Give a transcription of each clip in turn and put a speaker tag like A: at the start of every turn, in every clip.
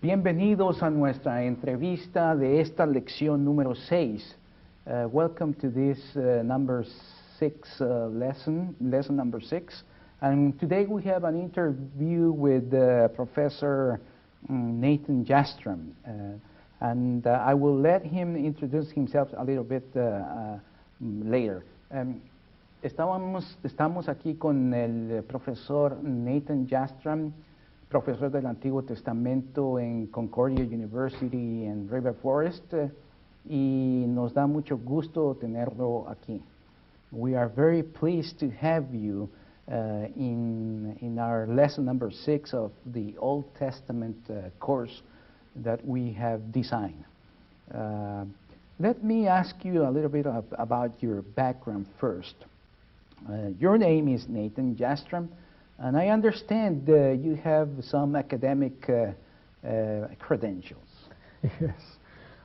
A: Bienvenidos a nuestra entrevista de esta lección número 6. Welcome to this number 6 lesson number 6. And today we have an interview with Professor Nathan Jastram. And I will let him introduce himself a little bit later. Estamos aquí con el profesor Nathan Jastram, profesor del Antiguo Testamento en Concordia University en River Forest, y nos da mucho gusto tenerlo aquí. We are very pleased to have you in our lesson number 6 of the Old Testament course that we have designed. Let me ask you a little bit about your background first. Your name is Nathan Jastram, and I understand you have some academic credentials.
B: Yes.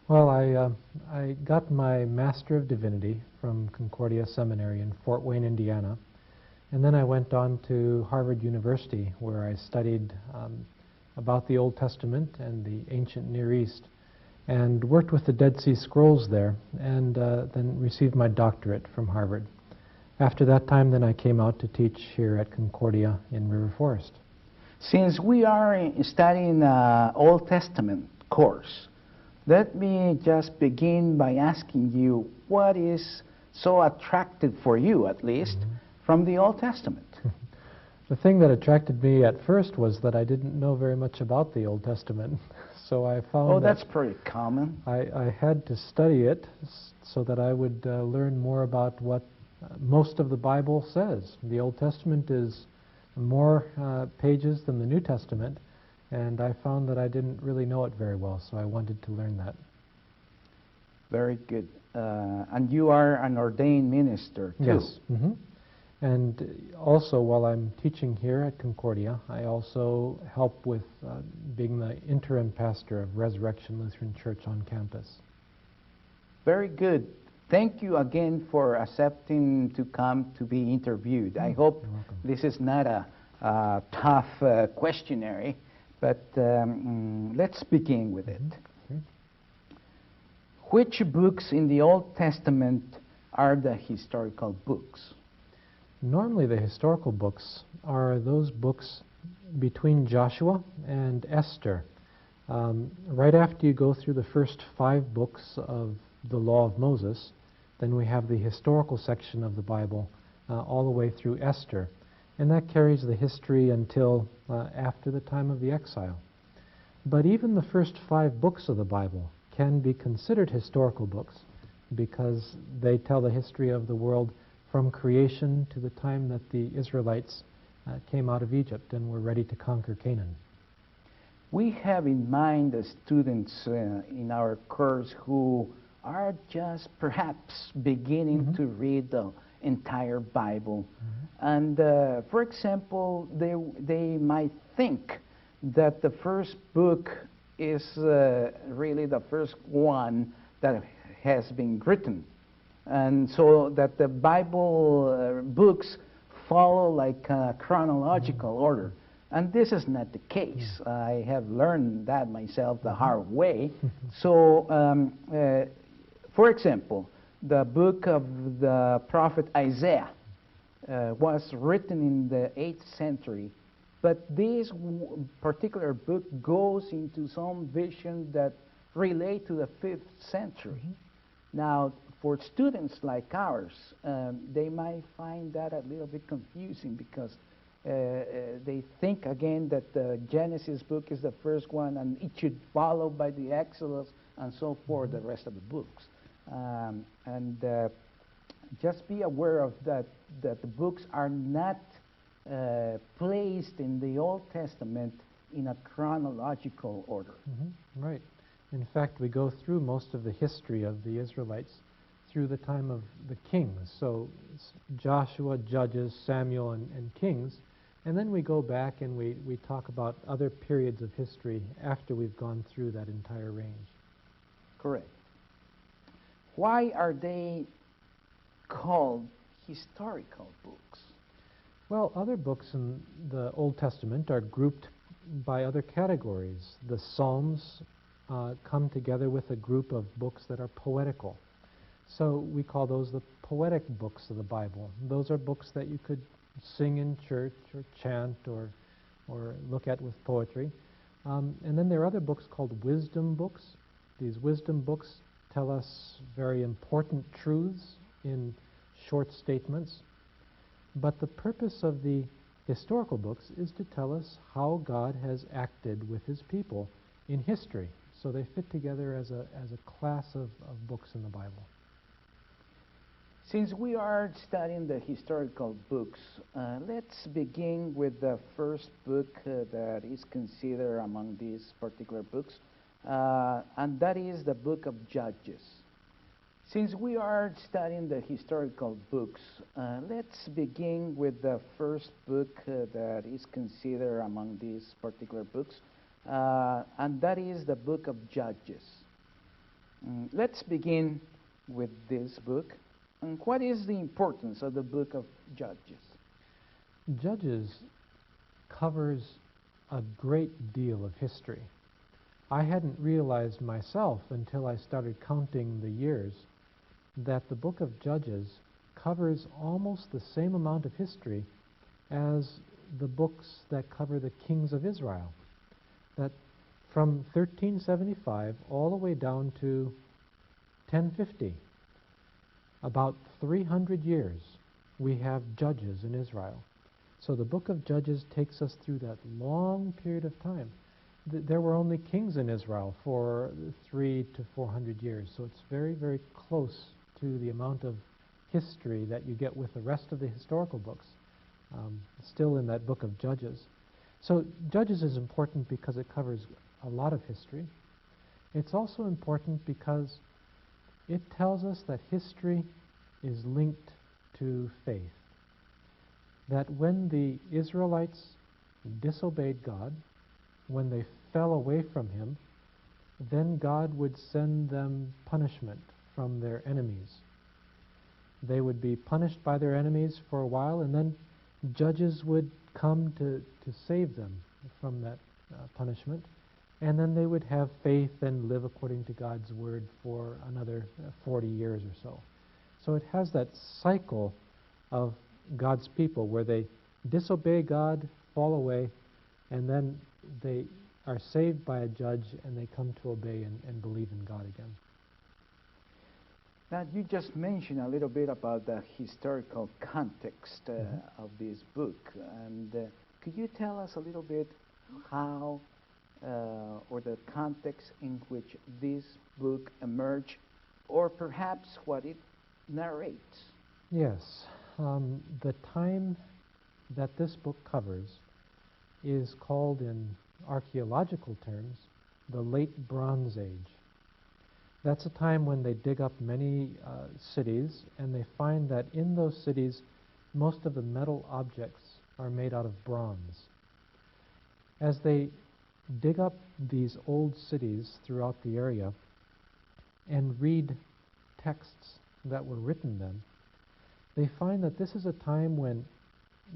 B: Well, I got my Master of Divinity from Concordia Seminary in Fort Wayne, Indiana, and then I went on to Harvard University, where I studied about the Old Testament and the ancient Near East, and worked with the Dead Sea Scrolls there, and then received my doctorate from Harvard. After that time, then I came out to teach here at Concordia in River Forest.
A: Since we are studying Old Testament course, let me just begin by asking you what is so attractive for you, at least, from the Old Testament.
B: The thing that attracted me at first was that I didn't know very much about the Old Testament. So I found
A: that's pretty common.
B: I had to study it so that I would learn more about what most of the Bible says. The Old Testament is more pages than the New Testament, and I found that I didn't really know it very well, so I wanted to learn that.
A: Very good. And you are an ordained minister, too.
B: Yes. And also, while I'm teaching here at Concordia, I also help with being the interim pastor of Resurrection Lutheran Church on campus.
A: Very good. Thank you again for accepting to come to be interviewed. I hope this is not a tough questionnaire, but let's begin with it. Which books in the Old Testament are the historical books?
B: Normally the historical books are those books between Joshua and Esther. Right after you go through the first 5 books of the Law of Moses, then we have the historical section of the Bible all the way through Esther. And that carries the history until after the time of the exile. But even the first 5 books of the Bible can be considered historical books because they tell the history of the world from creation to the time that the Israelites came out of Egypt and were ready to conquer Canaan.
A: We have in mind the students in our course who are just perhaps beginning to read the entire Bible. And for example, they might think that the first book is really the first one that has been written. And so that the Bible books follow like a chronological order. And this is not the case. I have learned that myself the hard way. So, for example, the book of the prophet Isaiah was written in the 8th century, but this particular book goes into some vision that relate to the 5th century. Now, for students like ours, they might find that a little bit confusing because they think again that the Genesis book is the first one and it should follow by the Exodus and so forth, the rest of the books. Just be aware of that the books are not placed in the Old Testament in a chronological order.
B: Right. In fact, we go through most of the history of the Israelites through the time of the kings. So Joshua, Judges, Samuel, and Kings. And then we go back and we talk about other periods of history after we've gone through that entire range.
A: Correct. Why are they called historical books?
B: Well, other books in the Old Testament are grouped by other categories. The Psalms come together with a group of books that are poetical. So we call those the poetic books of the Bible. Those are books that you could sing in church or chant or look at with poetry. And then there are other books called wisdom books. These wisdom books tell us very important truths in short statements. But the purpose of the historical books is to tell us how God has acted with his people in history. So they fit together as a class of books in the Bible.
A: Since we are studying the historical books, let's begin with the first book that is considered among these particular books, and that is the book of Judges. Since we are studying the historical books, let's begin with the first book that is considered among these particular books, and that is the book of Judges. Let's begin with this book. And what is the importance of the book of Judges?
B: Judges covers a great deal of history. I hadn't realized myself until I started counting the years that the book of Judges covers almost the same amount of history as the books that cover the kings of Israel. That from 1375 all the way down to 1050, about 300 years, we have judges in Israel. So the book of Judges takes us through that long period of time. There were only kings in Israel for 300 to 400 years, so it's very, very close to the amount of history that you get with the rest of the historical books, still in that book of Judges. So Judges is important because it covers a lot of history. It's also important because it tells us that history is linked to faith. That when the Israelites disobeyed God, when they fell away from him, then God would send them punishment from their enemies. They would be punished by their enemies for a while, and then judges would come to save them from that punishment. And then they would have faith and live according to God's word for another 40 years or so. So it has that cycle of God's people where they disobey God, fall away, and then they are saved by a judge and they come to obey and believe in God again.
A: Now, you just mentioned a little bit about the historical context of this book. And could you tell us a little bit how or the context in which this book emerged, or perhaps what it narrates?
B: Yes. The time that this book covers is called, in archaeological terms, the Late Bronze Age. That's a time when they dig up many cities, and they find that in those cities, most of the metal objects are made out of bronze. As they dig up these old cities throughout the area and read texts that were written then, they find that this is a time when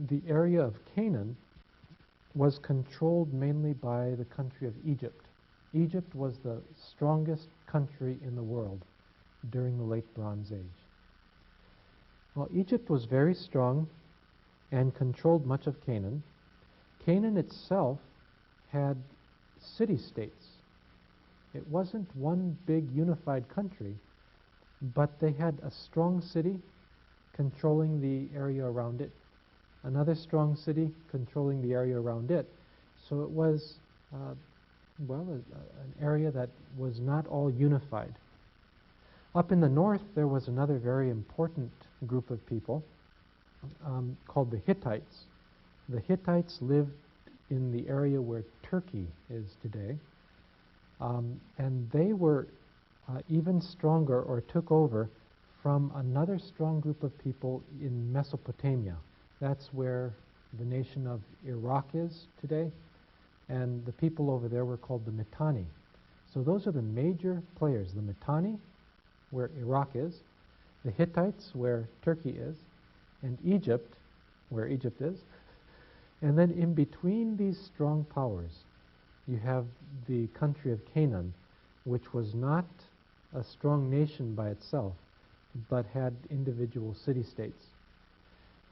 B: the area of Canaan was controlled mainly by the country of Egypt. Egypt was the strongest country in the world during the Late Bronze Age. Well, Egypt was very strong and controlled much of Canaan. Canaan itself had city-states. It wasn't one big unified country, but they had a strong city controlling the area around it, another strong city controlling the area around it. So it was, an area that was not all unified. Up in the north, there was another very important group of people called the Hittites. The Hittites lived in the area where Turkey is today, and they were even stronger, or took over from another strong group of people in Mesopotamia. That's where the nation of Iraq is today, and the people over there were called the Mitanni. So those are the major players: the Mitanni, where Iraq is, the Hittites, where Turkey is, and Egypt, where Egypt is. And then in between these strong powers, you have the country of Canaan, which was not a strong nation by itself, but had individual city-states.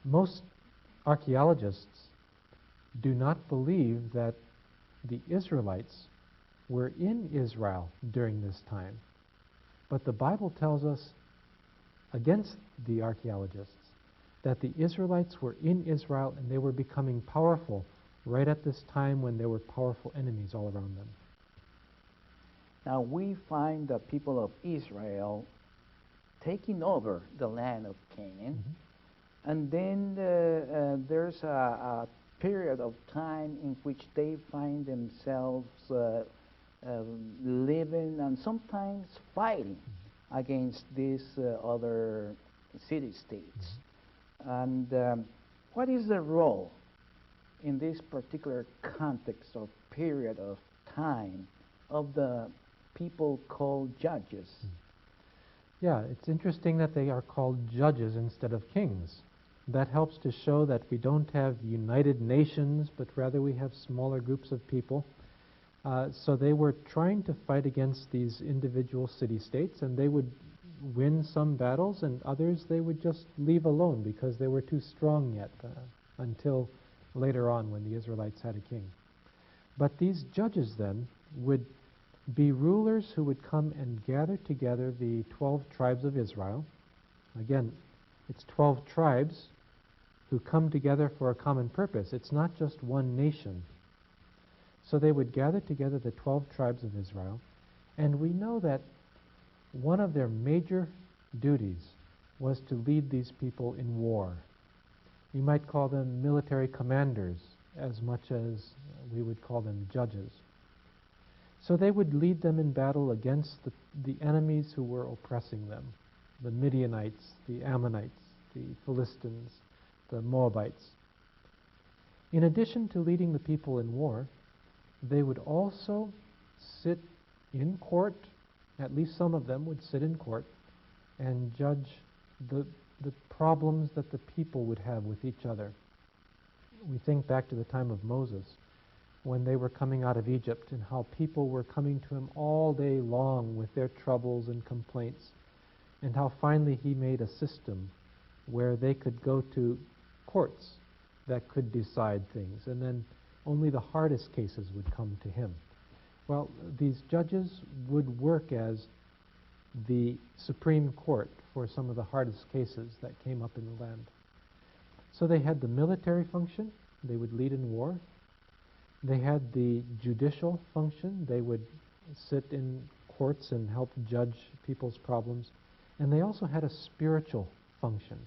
B: Most archaeologists do not believe that the Israelites were in Israel during this time. But the Bible tells us, against the archaeologists, that the Israelites were in Israel and they were becoming powerful right at this time when there were powerful enemies all around them.
A: Now we find the people of Israel taking over the land of Canaan, and then there's a period of time in which they find themselves living and sometimes fighting against these other city-states. And what is the role in this particular context or period of time of the people called judges?
B: Yeah, it's interesting that they are called judges instead of kings. That helps to show that we don't have united nations, but rather we have smaller groups of people. So they were trying to fight against these individual city-states, and they would win some battles, and others they would just leave alone because they were too strong yet, until later on when the Israelites had a king. But these judges then would be rulers who would come and gather together the 12 tribes of Israel. Again, it's 12 tribes who come together for a common purpose. It's not just one nation. So they would gather together the 12 tribes of Israel, and we know that one of their major duties was to lead these people in war. You might call them military commanders as much as we would call them judges. So they would lead them in battle against the enemies who were oppressing them, the Midianites, the Ammonites, the Philistines, the Moabites. In addition to leading the people in war, they would also sit in court. At least some of them would sit in court and judge the problems that the people would have with each other. We think back to the time of Moses, when they were coming out of Egypt, and how people were coming to him all day long with their troubles and complaints, and how finally he made a system where they could go to courts that could decide things, and then only the hardest cases would come to him. Well, these judges would work as the Supreme Court for some of the hardest cases that came up in the land. So they had the military function. They would lead in war. They had the judicial function. They would sit in courts and help judge people's problems. And they also had a spiritual function.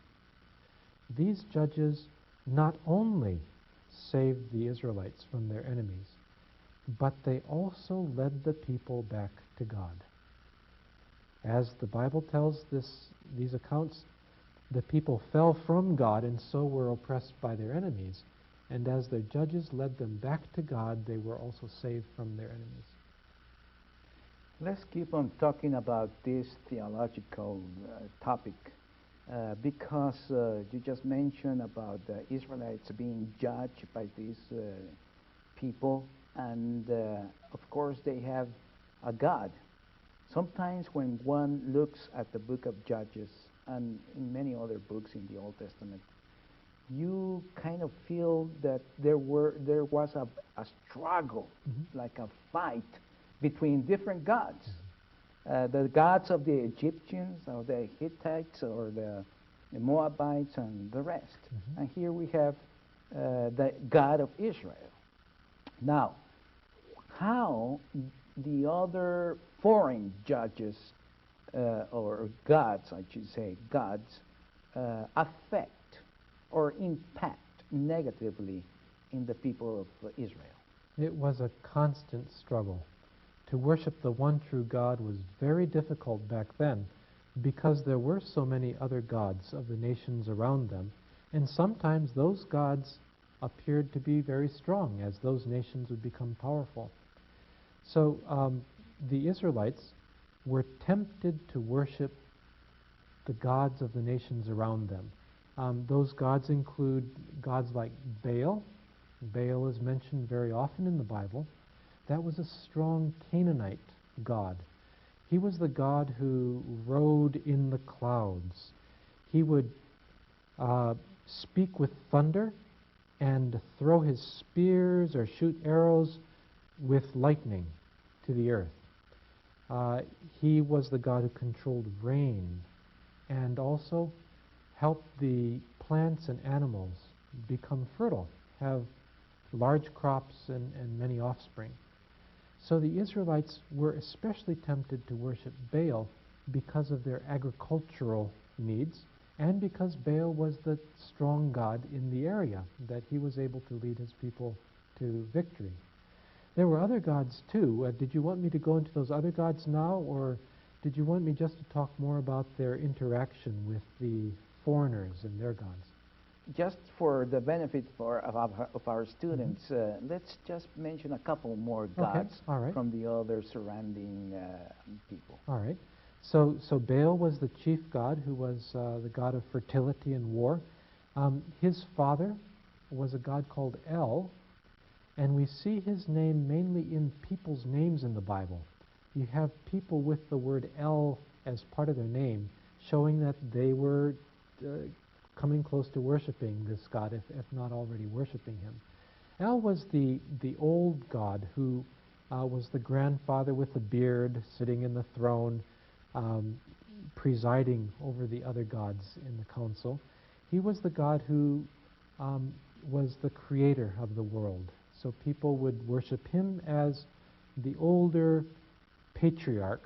B: These judges not only saved the Israelites from their enemies, but they also led the people back to God. As the Bible tells these accounts, the people fell from God and so were oppressed by their enemies. And as their judges led them back to God, they were also saved from their enemies.
A: Let's keep on talking about this theological topic because you just mentioned about the Israelites being judged by these people, and of course they have a God. Sometimes when one looks at the book of Judges and in many other books in the Old Testament, you kind of feel that there was a struggle, like a fight between different gods. The gods of the Egyptians, or the Hittites, or the Moabites, and the rest. And here we have the God of Israel. Now, how the other foreign judges, or gods, I should say, gods, affect or impact negatively in the people of Israel?
B: It was a constant struggle. To worship the one true God was very difficult back then because there were so many other gods of the nations around them, and sometimes those gods appeared to be very strong as those nations would become powerful. So the Israelites were tempted to worship the gods of the nations around them. Those gods include gods like Baal, Baal is mentioned very often in the Bible. That was a strong Canaanite god. He was the god who rode in the clouds. He would speak with thunder and throw his spears or shoot arrows with lightning to the earth. He was the god who controlled rain and also helped the plants and animals become fertile, have large crops and many offspring. So the Israelites were especially tempted to worship Baal because of their agricultural needs and because Baal was the strong god in the area, that he was able to lead his people to victory. There were other gods too. Did you want me to go into those other gods now, or did you want me just to talk more about their interaction with the foreigners and their gods?
A: Just for the benefit of our students, let's just mention a couple more gods from the other surrounding people.
B: All right. So Baal was the chief god who was the god of fertility and war. His father was a god called El, and we see his name mainly in people's names in the Bible. You have people with the word El as part of their name, showing that they were coming close to worshiping this god, if not already worshiping him. El was the old god who was the grandfather with the beard sitting in the throne, presiding over the other gods in the council. He was the god who was the creator of the world. So people would worship him as the older patriarch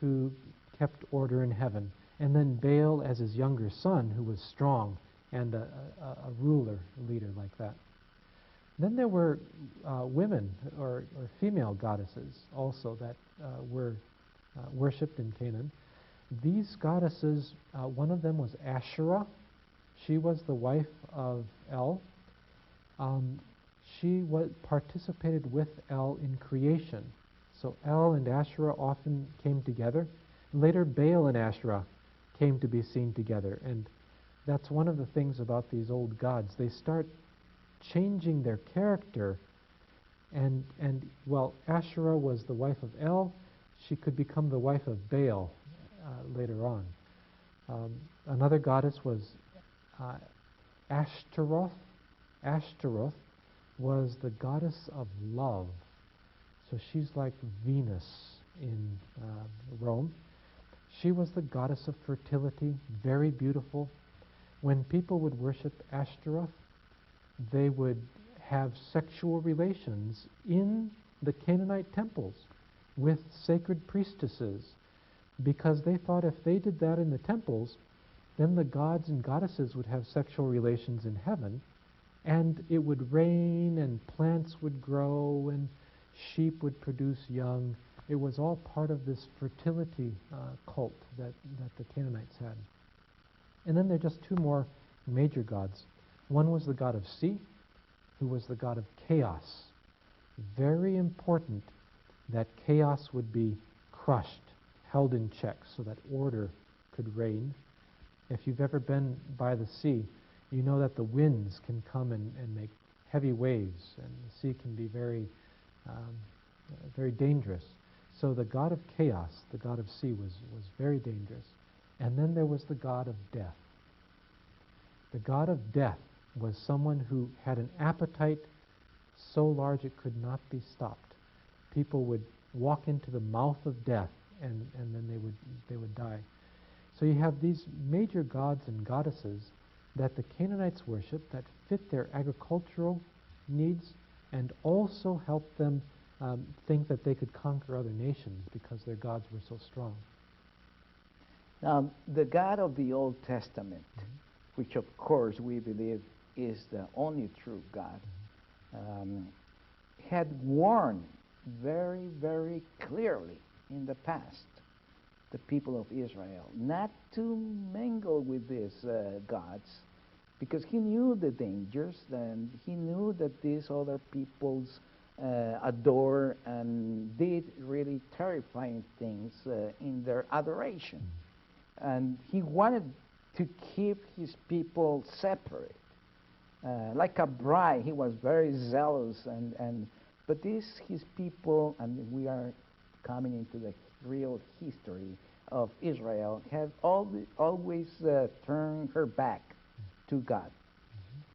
B: who kept order in heaven, and then Baal as his younger son, who was strong and a ruler, a leader like that. Then there were women or female goddesses also that were worshipped in Canaan. These goddesses, one of them was Asherah. She was the wife of El. She participated with El in creation. So El and Asherah often came together. Later, Baal and Asherah came to be seen together. And that's one of the things about these old gods. They start changing their character. And while Asherah was the wife of El, she could become the wife of Baal later on. Another goddess was Ashtaroth. Ashtaroth was the goddess of love. So she's like Venus in Rome. She was the goddess of fertility, very beautiful. When people would worship Ashtaroth, they would have sexual relations in the Canaanite temples with sacred priestesses, because they thought if they did that in the temples, then the gods and goddesses would have sexual relations in heaven, and it would rain, and plants would grow, and sheep would produce young. It was all part of this fertility cult that the Canaanites had. And then there are just two more major gods. One was the god of sea, who was the god of chaos. Very important that chaos would be crushed, held in check, so that order could reign. If you've ever been by the sea, you know that the winds can come and make heavy waves, and the sea can be very, very dangerous. So the god of chaos, the god of sea, was very dangerous. And then there was the god of death. The god of death was someone who had an appetite so large it could not be stopped. People would walk into the mouth of death, and then they would die. So you have these major gods and goddesses that the Canaanites worship that fit their agricultural needs and also help them think that they could conquer other nations because their gods were so strong.
A: Now, the God of the Old Testament, which of course we believe is the only true God, had warned very, very clearly in the past the people of Israel not to mingle with these gods, because he knew the dangers, and he knew that these other peoples adore and did really terrifying things in their adoration. And he wanted to keep his people separate. like a bride. He was very zealous, but his people, and we are coming into the real history of Israel, have always turned her back to God.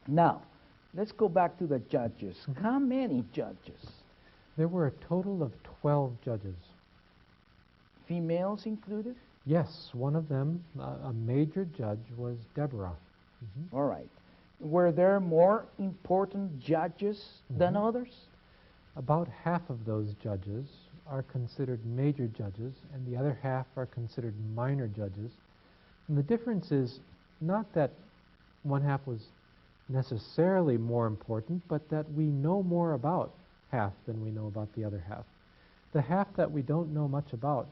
A: Now, let's go back to the judges. How many judges?
B: There were a total of 12 judges.
A: Females included?
B: Yes, one of them, a major judge, was Deborah.
A: All right. Were there more important judges than others?
B: About half of those judges are considered major judges, and the other half are considered minor judges. And the difference is not that one half was necessarily more important, but that we know more about half than we know about the other half. The half that we don't know much about,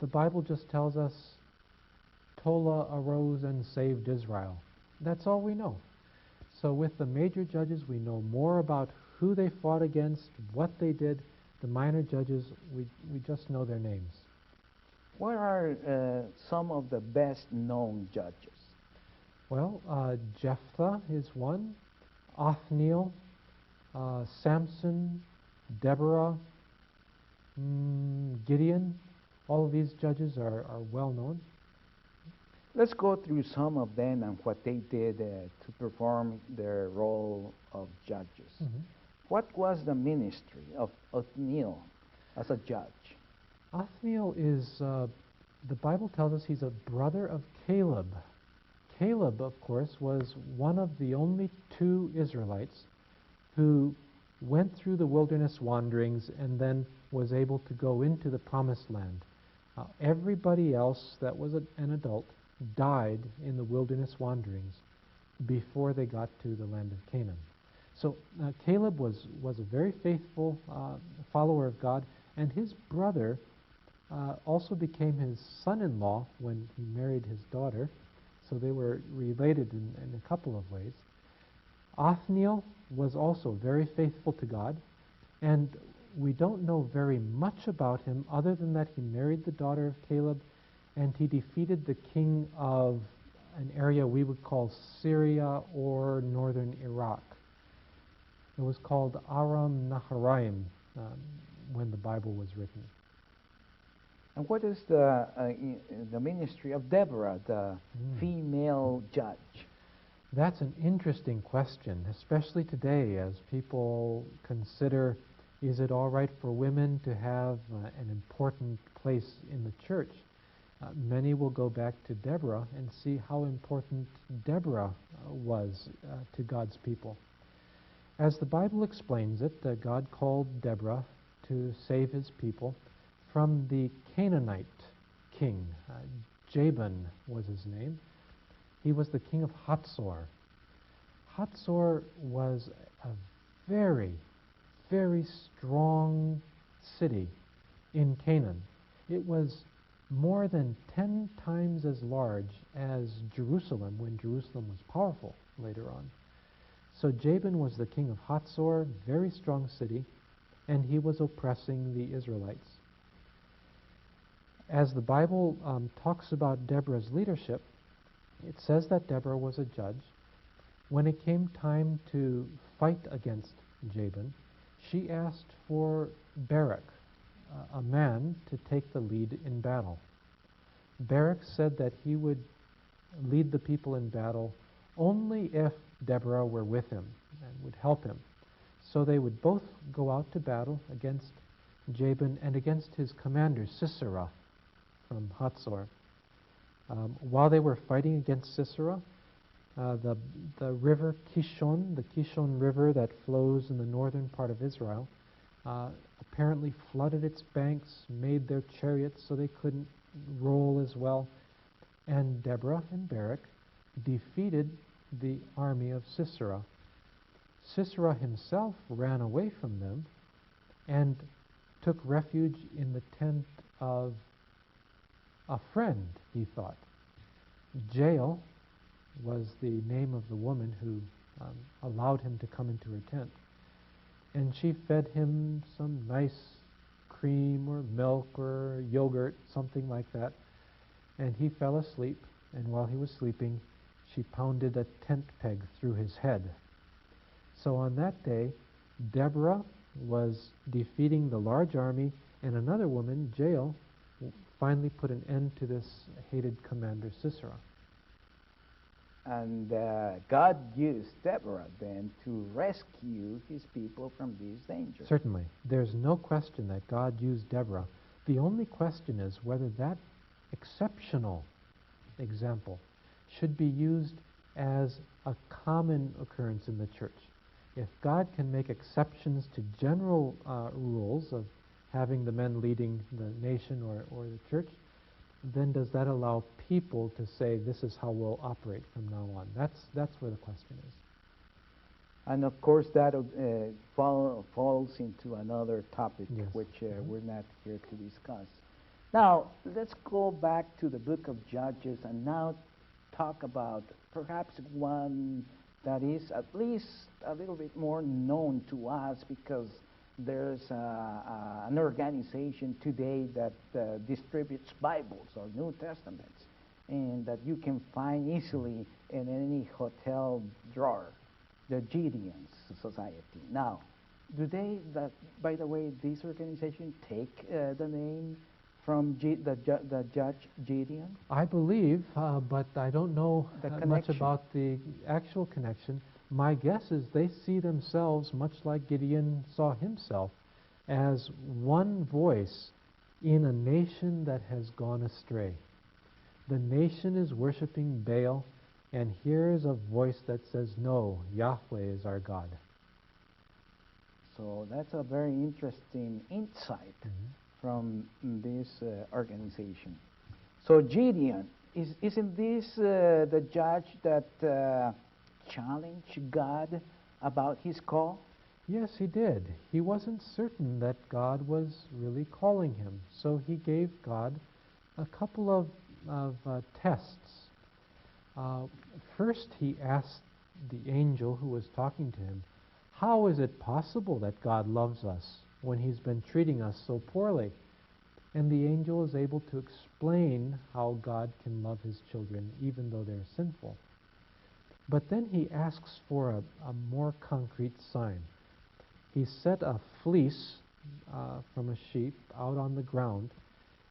B: the Bible just tells us Tola arose and saved Israel. That's all we know. So with the major judges, we know more about who they fought against, what they did. The minor judges, we just know their names.
A: What are some of the best known judges?
B: Well, Jephthah is one, Othniel, Samson, Deborah, Gideon. All of these judges are well known.
A: Let's go through some of them and what they did to perform their role of judges. What was the ministry of Othniel as a judge?
B: Othniel is, the Bible tells us he's a brother of Caleb. Caleb, of course, was one of the only two Israelites who went through the wilderness wanderings and then was able to go into the promised land. Everybody else that was an adult died in the wilderness wanderings before they got to the land of Canaan. So Caleb was a very faithful follower of God, and his brother also became his son-in-law when he married his daughter. So they were related in a couple of ways. Othniel was also very faithful to God, and we don't know very much about him other than that he married the daughter of Caleb, and he defeated the king of an area we would call Syria or northern Iraq. It was called Aram Naharaim when the Bible was written.
A: And what is the ministry of Deborah, the female judge?
B: That's an interesting question, especially today as people consider, is it all right for women to have an important place in the church? Many will go back to Deborah and see how important Deborah was to God's people. As the Bible explains it, God called Deborah to save his people from the Canaanite king. Jabin was his name. He was the king of Hatzor. Hatzor was a very, very strong city in Canaan. It was more than 10 times as large as Jerusalem when Jerusalem was powerful later on. So Jabin was the king of Hatzor, very strong city, and he was oppressing the Israelites. As the Bible talks about Deborah's leadership, it says that Deborah was a judge. When it came time to fight against Jabin, she asked for Barak, a man, to take the lead in battle. Barak said that he would lead the people in battle only if Deborah were with him and would help him. So they would both go out to battle against Jabin and against his commander, Sisera, from Hatzor. While they were fighting against Sisera, the river Kishon, the Kishon River that flows in the northern part of Israel, apparently flooded its banks, made their chariots so they couldn't roll as well. And Deborah and Barak defeated the army of Sisera. Sisera himself ran away from them and took refuge in the tent of a friend, he thought. Jael was the name of the woman who allowed him to come into her tent. And she fed him some nice cream or milk or yogurt, something like that. And he fell asleep, and while he was sleeping, she pounded a tent peg through his head. So on that day, Deborah was defeating the large army, and another woman, Jael, finally put an end to this hated commander Sisera.
A: And God used Deborah then to rescue his people from these dangers.
B: Certainly. There's no question that God used Deborah. The only question is whether that exceptional example should be used as a common occurrence in the church. If God can make exceptions to general rules of having the men leading the nation or the church, then does that allow people to say, this is how we'll operate from now on? That's where the question is.
A: And of course that falls into another topic,
B: Yes.
A: which we're not here to discuss. Now, let's go back to the book of Judges and now talk about perhaps one that is at least a little bit more known to us, because there's an organization today that distributes Bibles or New Testaments, and that you can find easily in any hotel drawer, the Gideon's Society. Now, by the way, this organization take the name from the Judge Gideon?
B: I believe, but I don't know much
A: connection.
B: about the actual connection. My guess is they see themselves, much like Gideon saw himself, as one voice in a nation that has gone astray. The nation is worshiping Baal, and here's a voice that says, no, Yahweh is our God.
A: So that's a very interesting insight from this organization. So Gideon, isn't this the judge that challenged God about his call?
B: Yes, he did. He wasn't certain that God was really calling him, so he gave God a couple of tests. First, he asked the angel who was talking to him, how is it possible that God loves us when he's been treating us so poorly? And the angel is able to explain how God can love his children even though they're sinful. But then he asks for a more concrete sign. He set a fleece from a sheep out on the ground,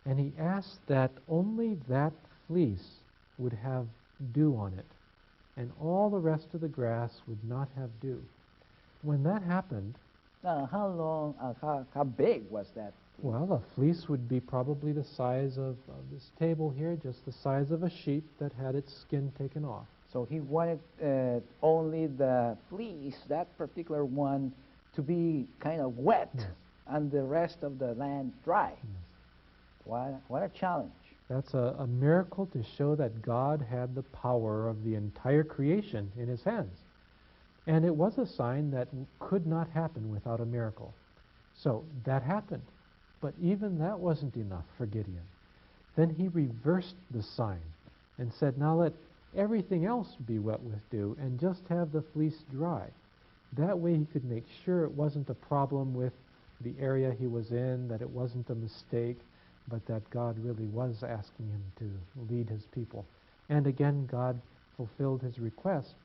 B: and he asked that only that fleece would have dew on it, and all the rest of the grass would not have dew. When that happened...
A: how big was that?
B: Well, a fleece would be probably the size of this table here, just the size of a sheep that had its skin taken off.
A: So he wanted only the fleece, that particular one, to be kind of wet,
B: Yes.
A: and the rest of the land dry.
B: Yes.
A: What a challenge.
B: That's a miracle to show that God had the power of the entire creation in his hands. And it was a sign that could not happen without a miracle. So that happened. But even that wasn't enough for Gideon. Then he reversed the sign and said, now let everything else be wet with dew and just have the fleece dry. That way he could make sure it wasn't a problem with the area he was in, that it wasn't a mistake, but that God really was asking him to lead his people. And again, God fulfilled his request.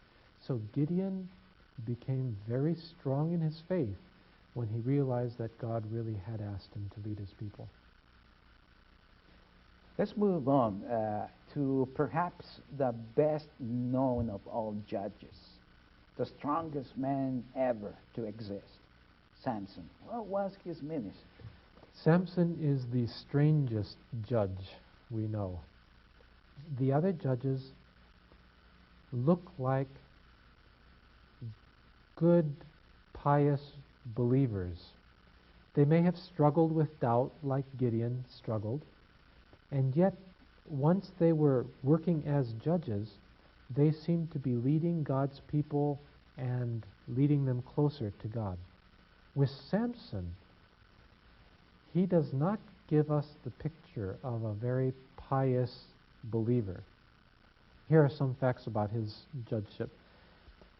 B: So Gideon became very strong in his faith when he realized that God really had asked him to lead his people.
A: Let's move on to perhaps the best known of all judges, the strongest man ever to exist, Samson. What was his ministry?
B: Samson is the strangest judge we know. The other judges look like good, pious believers. They may have struggled with doubt like Gideon struggled, and yet once they were working as judges, they seemed to be leading God's people and leading them closer to God. With Samson, he does not give us the picture of a very pious believer. Here are some facts about his judgeship.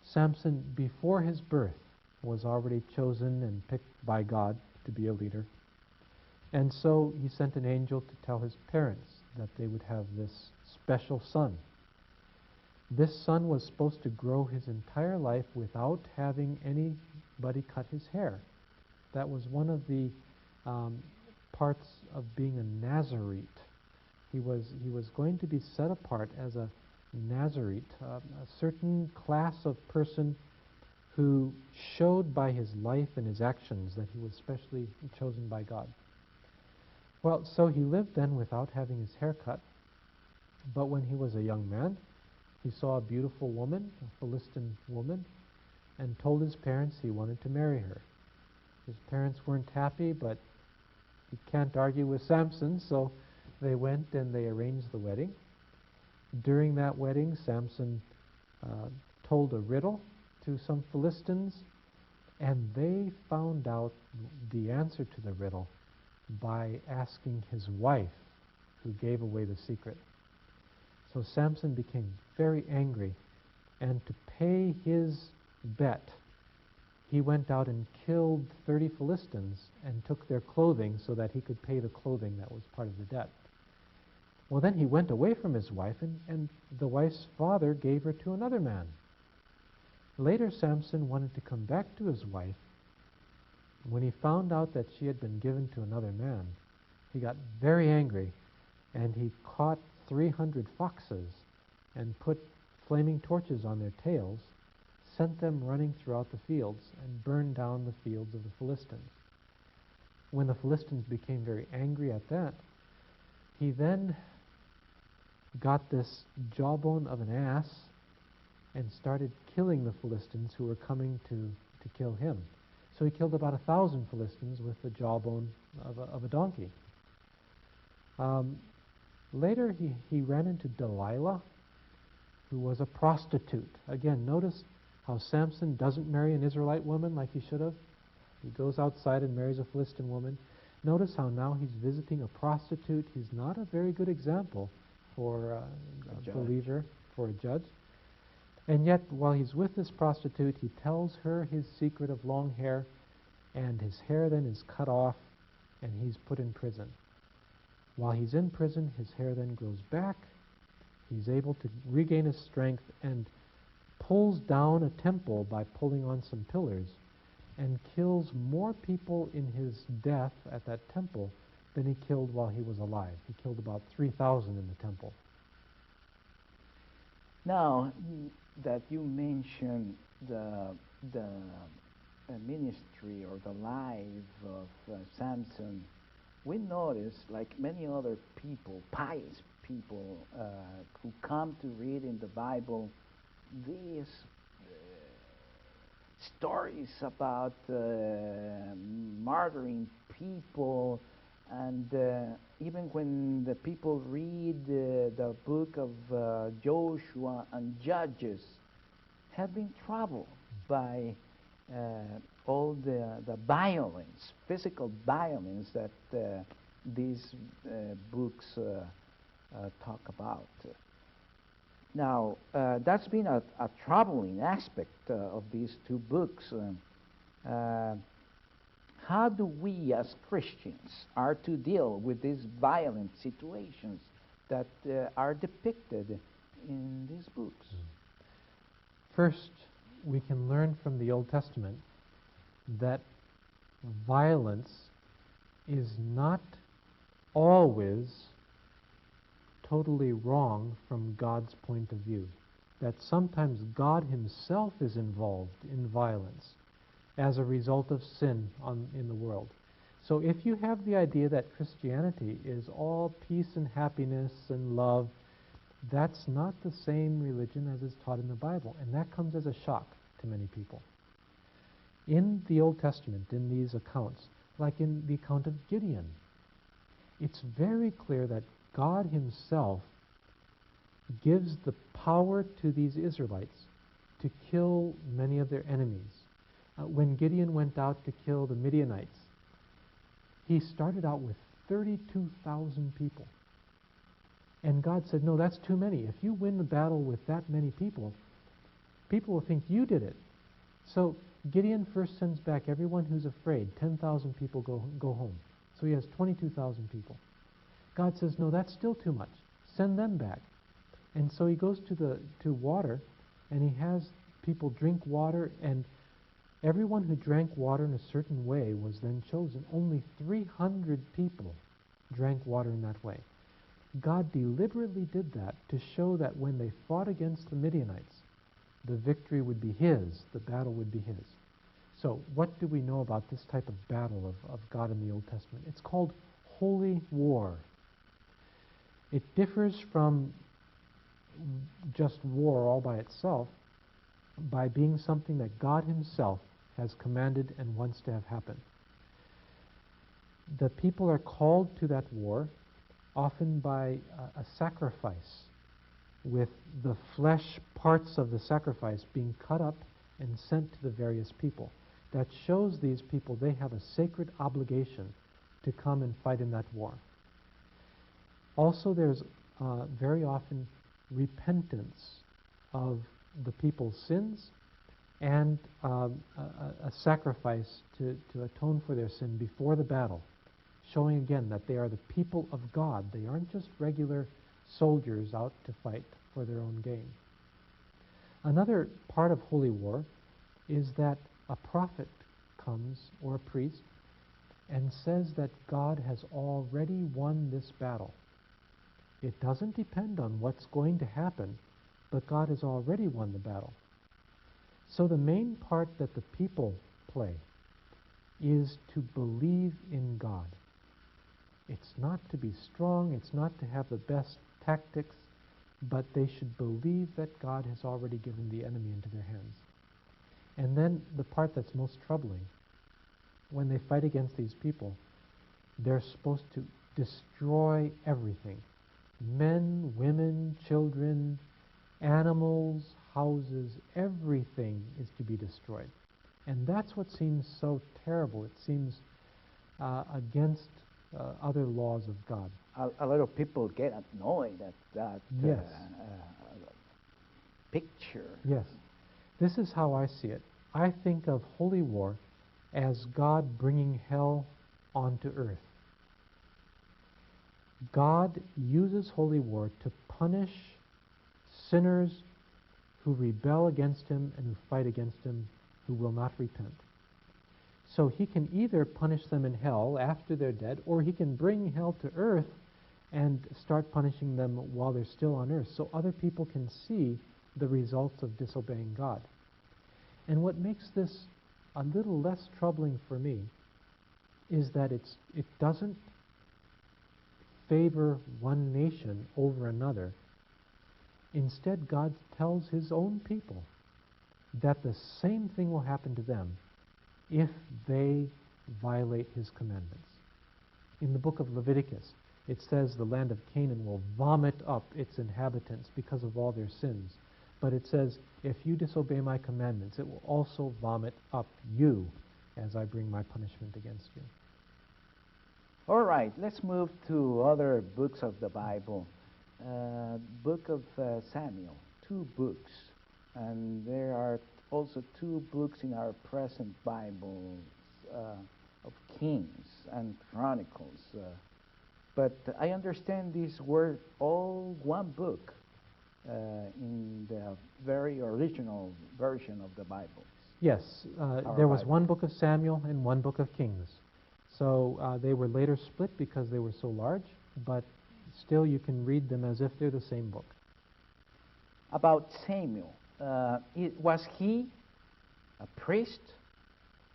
B: Samson, before his birth, was already chosen and picked by God to be a leader. And so he sent an angel to tell his parents that they would have this special son. This son was supposed to grow his entire life without having anybody cut his hair. That was one of the parts of being a Nazarite. He was going to be set apart as a Nazarite, a certain class of person who showed by his life and his actions that he was specially chosen by God. Well, so he lived then without having his hair cut, but when he was a young man, he saw a beautiful woman, a Philistine woman, and told his parents he wanted to marry her. His parents weren't happy, but you can't argue with Samson, so they went and they arranged the wedding. During that wedding, Samson told a riddle to some Philistines, and they found out the answer to the riddle by asking his wife, who gave away the secret. So Samson became very angry, and to pay his bet, he went out and killed 30 Philistines and took their clothing so that he could pay the clothing that was part of the debt. Well, then he went away from his wife, and the wife's father gave her to another man. Later, Samson wanted to come back to his wife. When he found out that she had been given to another man, he got very angry, and he caught 300 foxes and put flaming torches on their tails, sent them running throughout the fields, and burned down the fields of the Philistines. When the Philistines became very angry at that, he then got this jawbone of an ass and started killing the Philistines who were coming to kill him. So he killed about 1,000 Philistines with the jawbone of a donkey. Later he ran into Delilah, who was a prostitute. Again, notice how Samson doesn't marry an Israelite woman like he should have. He goes outside and marries a Philistine woman. Notice how now he's visiting a prostitute. He's not a very good example for a believer, for a judge. And yet, while he's with this prostitute, he tells her his secret of long hair, and his hair then is cut off, and he's put in prison. While he's in prison, his hair then grows back. He's able to regain his strength and pulls down a temple by pulling on some pillars, and kills more people in his death at that temple than he killed while he was alive. He killed about 3,000 in the temple.
A: Now that you mentioned the ministry or the life of Samson, we notice, like many other people, pious people who come to read in the Bible, these stories about martyring people, and even when the people read the book of Joshua and Judges, have been troubled by all the violence, physical violence that these books talk about. Now, that's been a troubling aspect of these two books. How do we as Christians are to deal with these violent situations that are depicted in these books?
B: First, we can learn from the Old Testament that violence is not always totally wrong from God's point of view. That sometimes God himself is involved in violence as a result of sin in the world. So if you have the idea that Christianity is all peace and happiness and love, that's not the same religion as is taught in the Bible, and that comes as a shock to many people. In the Old Testament, in these accounts, like in the account of Gideon, it's very clear that God himself gives the power to these Israelites to kill many of their enemies. When Gideon went out to kill the Midianites, he started out with 32,000 people. And God said, no, that's too many. If you win the battle with that many people, people will think you did it. So Gideon first sends back everyone who's afraid. 10,000 people go home. So he has 22,000 people. God says, no, that's still too much. Send them back. And so he goes to water, and he has people drink water, and everyone who drank water in a certain way was then chosen. Only 300 people drank water in that way. God deliberately did that to show that when they fought against the Midianites, the victory would be his, the battle would be his. So what do we know about this type of battle of God in the Old Testament? It's called holy war. It differs from just war all by itself by being something that God himself has commanded and wants to have happen. The people are called to that war often by a sacrifice, with the flesh parts of the sacrifice being cut up and sent to the various people. That shows these people they have a sacred obligation to come and fight in that war. Also, there's very often repentance of the people's sins and a sacrifice to atone for their sin before the battle, showing again that they are the people of God. They aren't just regular soldiers out to fight for their own gain. Another part of holy war is that a prophet comes, or a priest, and says that God has already won this battle. It doesn't depend on what's going to happen, but God has already won the battle. So the main part that the people play is to believe in God. It's not to be strong, it's not to have the best tactics, but they should believe that God has already given the enemy into their hands. And then the part that's most troubling, when they fight against these people, they're supposed to destroy everything. Men, women, children, animals, houses, everything is to be destroyed. And that's what seems so terrible. It seems against other laws of God.
A: A lot of people get annoyed at that
B: Yes.
A: Picture.
B: Yes. This is how I see it. I think of holy war as God bringing hell onto earth. God uses holy war to punish sinners who rebel against him and who fight against him, who will not repent. So he can either punish them in hell after they're dead, or he can bring hell to earth and start punishing them while they're still on earth, so other people can see the results of disobeying God. And what makes this a little less troubling for me is that it doesn't favor one nation over another. Instead, God tells his own people that the same thing will happen to them if they violate his commandments. In the book of Leviticus, it says the land of Canaan will vomit up its inhabitants because of all their sins. But it says, if you disobey my commandments, it will also vomit up you as I bring my punishment against you.
A: All right, let's move to other books of the Bible. Book of Samuel, 2 books. And there are also 2 books in our present Bible of Kings and Chronicles. But I understand these were all one book in the very original version of the Bible.
B: Yes, there was
A: Bible.
B: 1 book of Samuel and 1 book of Kings. So they were later split because they were so large, but still you can read them as if they're the same book.
A: About Samuel, was he a priest,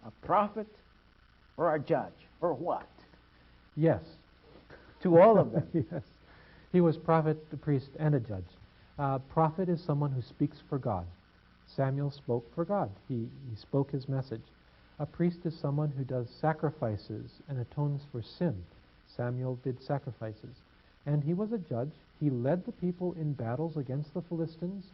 A: a prophet, or a judge, or what?
B: Yes.
A: To all of them.
B: Yes. He was prophet, a priest, and a judge. Prophet is someone who speaks for God. Samuel spoke for God. He spoke his message. A priest is someone who does sacrifices and atones for sin. Samuel did sacrifices. And he was a judge. He led the people in battles against the Philistines.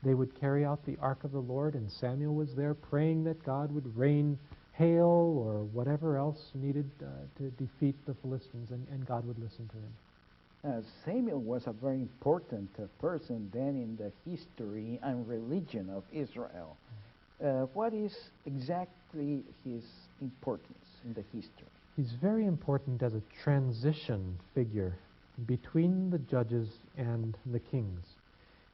B: They would carry out the ark of the Lord, and Samuel was there praying that God would rain hail or whatever else needed to defeat the Philistines, and God would listen to him.
A: Samuel was a very important person then in the history and religion of Israel. What is exactly his importance in the history?
B: He's very important as a transition figure between the judges and the kings.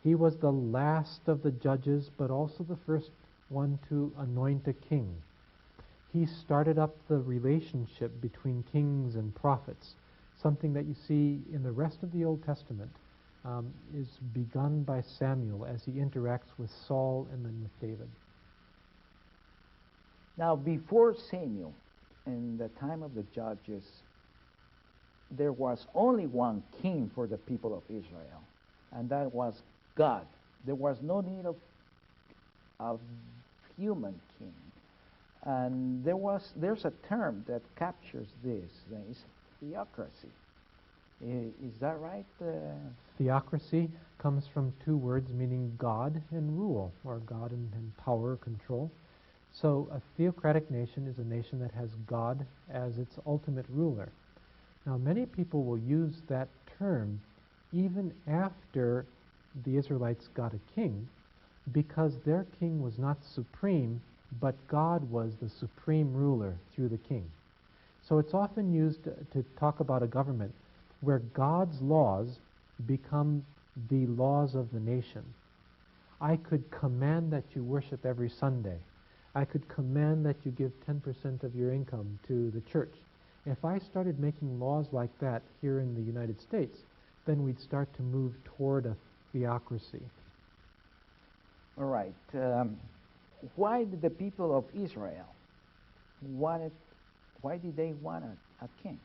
B: He was the last of the judges, but also the first one to anoint a king. He started up the relationship between kings and prophets, something that you see in the rest of the Old Testament is begun by Samuel as he interacts with Saul and then with David.
A: Now, before Samuel, in the time of the judges, there was only one king for the people of Israel, and that was God. There was no need of a human king. And there's a term that captures this. It's theocracy. Is that right?
B: Theocracy comes from two words meaning God and rule, or God and power or control. So a theocratic nation is a nation that has God as its ultimate ruler. Now, many people will use that term even after the Israelites got a king, because their king was not supreme, but God was the supreme ruler through the king. So it's often used to talk about a government where God's laws become the laws of the nation. I could command that you worship every Sunday. I could command that you give 10% of your income to the church. If I started making laws like that here in the United States, then we'd start to move toward a theocracy.
A: All right. Why did the people of Israel why did they want a king?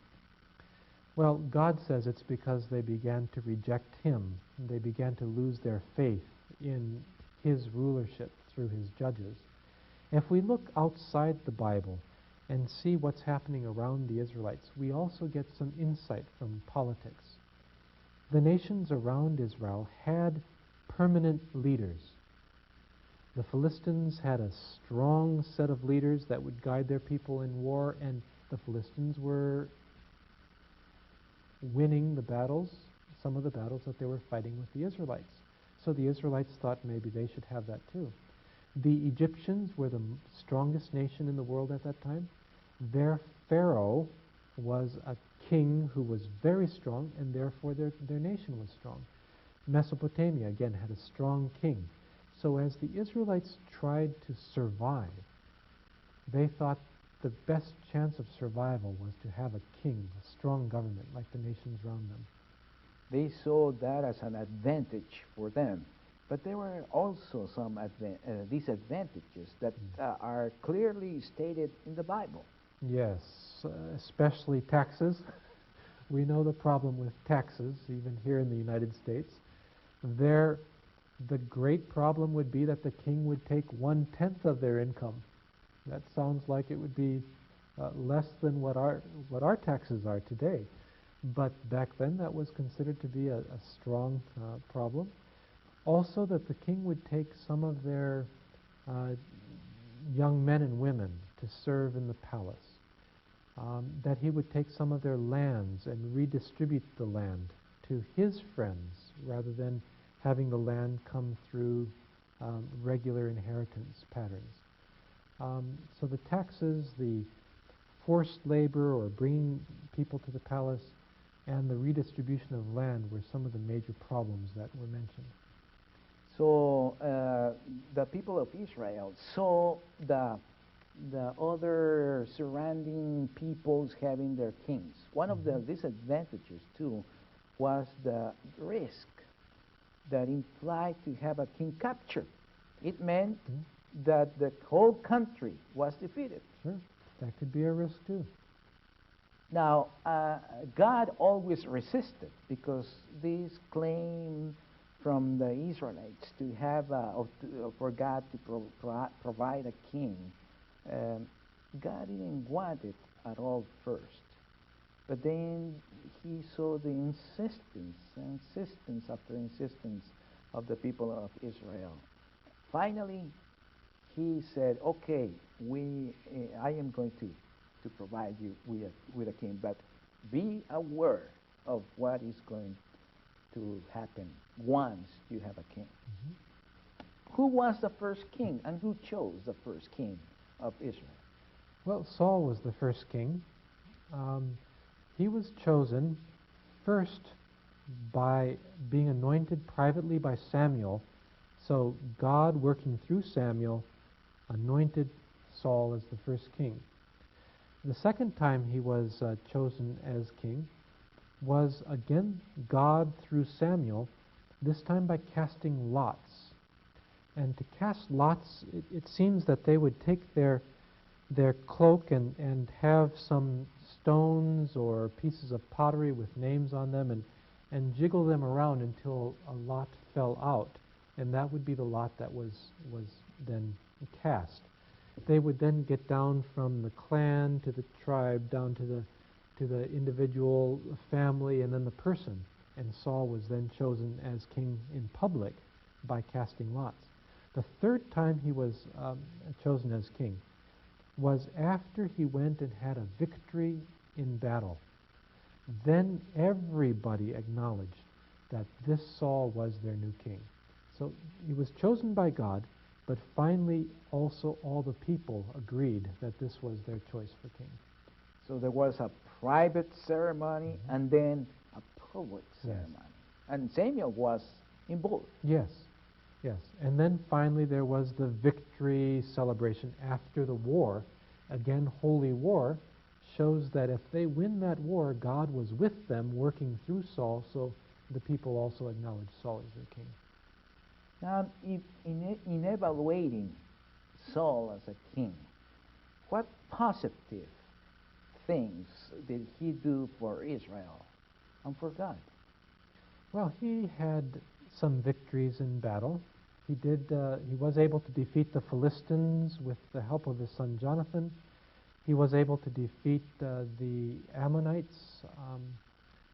B: Well, God says it's because they began to reject Him. They began to lose their faith in His rulership through His judges. If we look outside the Bible and see what's happening around the Israelites, we also get some insight from politics. The nations around Israel had permanent leaders. The Philistines had a strong set of leaders that would guide their people in war, and the Philistines were winning the battles, some of the battles that they were fighting with the Israelites. So the Israelites thought maybe they should have that too. The Egyptians were the strongest nation in the world at that time. Their pharaoh was a king who was very strong, and therefore their nation was strong. Mesopotamia, again, had a strong king. So as the Israelites tried to survive, they thought the best chance of survival was to have a king, a strong government like the nations around them.
A: They saw that as an advantage for them. But there were also some disadvantages that are clearly stated in the Bible.
B: Yes, especially taxes. We know the problem with taxes, even here in the United States. The great problem would be that the king would take 1/10 of their income. That sounds like it would be less than what our taxes are today. But back then that was considered to be a strong problem. Also that the king would take some of their young men and women to serve in the palace. That he would take some of their lands and redistribute the land to his friends rather than having the land come through regular inheritance patterns. So the taxes, the forced labor or bringing people to the palace, and the redistribution of land were some of the major problems that were mentioned.
A: So the people of Israel saw the other surrounding peoples having their kings. One of the disadvantages, too, was the risk that implied to have a king captured. It meant that the whole country was defeated.
B: Sure, that could be a risk, too.
A: Now, God always resisted, because this claim from the Israelites to have, for God to provide a king, God didn't want it at all first. But then he saw the insistence after insistence of the people of Israel. Finally, he said, okay, I am going to provide you with a king, but be aware of what is going to happen once you have a king. Who was the first king, and who chose the first king of Israel?
B: Well, Saul was the first king. He was chosen first by being anointed privately by Samuel. So God, working through Samuel, anointed Saul as the first king. The second time he was chosen as king was again God through Samuel, this time by casting lots. And to cast lots, it seems that they would take their cloak and have some stones or pieces of pottery with names on them and jiggle them around until a lot fell out. And that would be the lot that was then cast. They would then get down from the clan to the tribe, down to the individual family, and then the person. And Saul was then chosen as king in public by casting lots. The third time he was chosen as king was after he went and had a victory in battle. Then everybody acknowledged that this Saul was their new king. So he was chosen by God, but finally also all the people agreed that this was their choice for king.
A: So there was a private ceremony and then a public ceremony.
B: Yes.
A: And Samuel was in both.
B: Yes, yes. And then finally there was the victory celebration after the war. Again, holy war shows that if they win that war, God was with them working through Saul, so the people also acknowledged Saul as their king.
A: Now, if in evaluating Saul as a king, what positive things did he do for Israel and for God?
B: Well, he had some victories in battle. He was able to defeat the Philistines with the help of his son Jonathan. He was able to defeat the Ammonites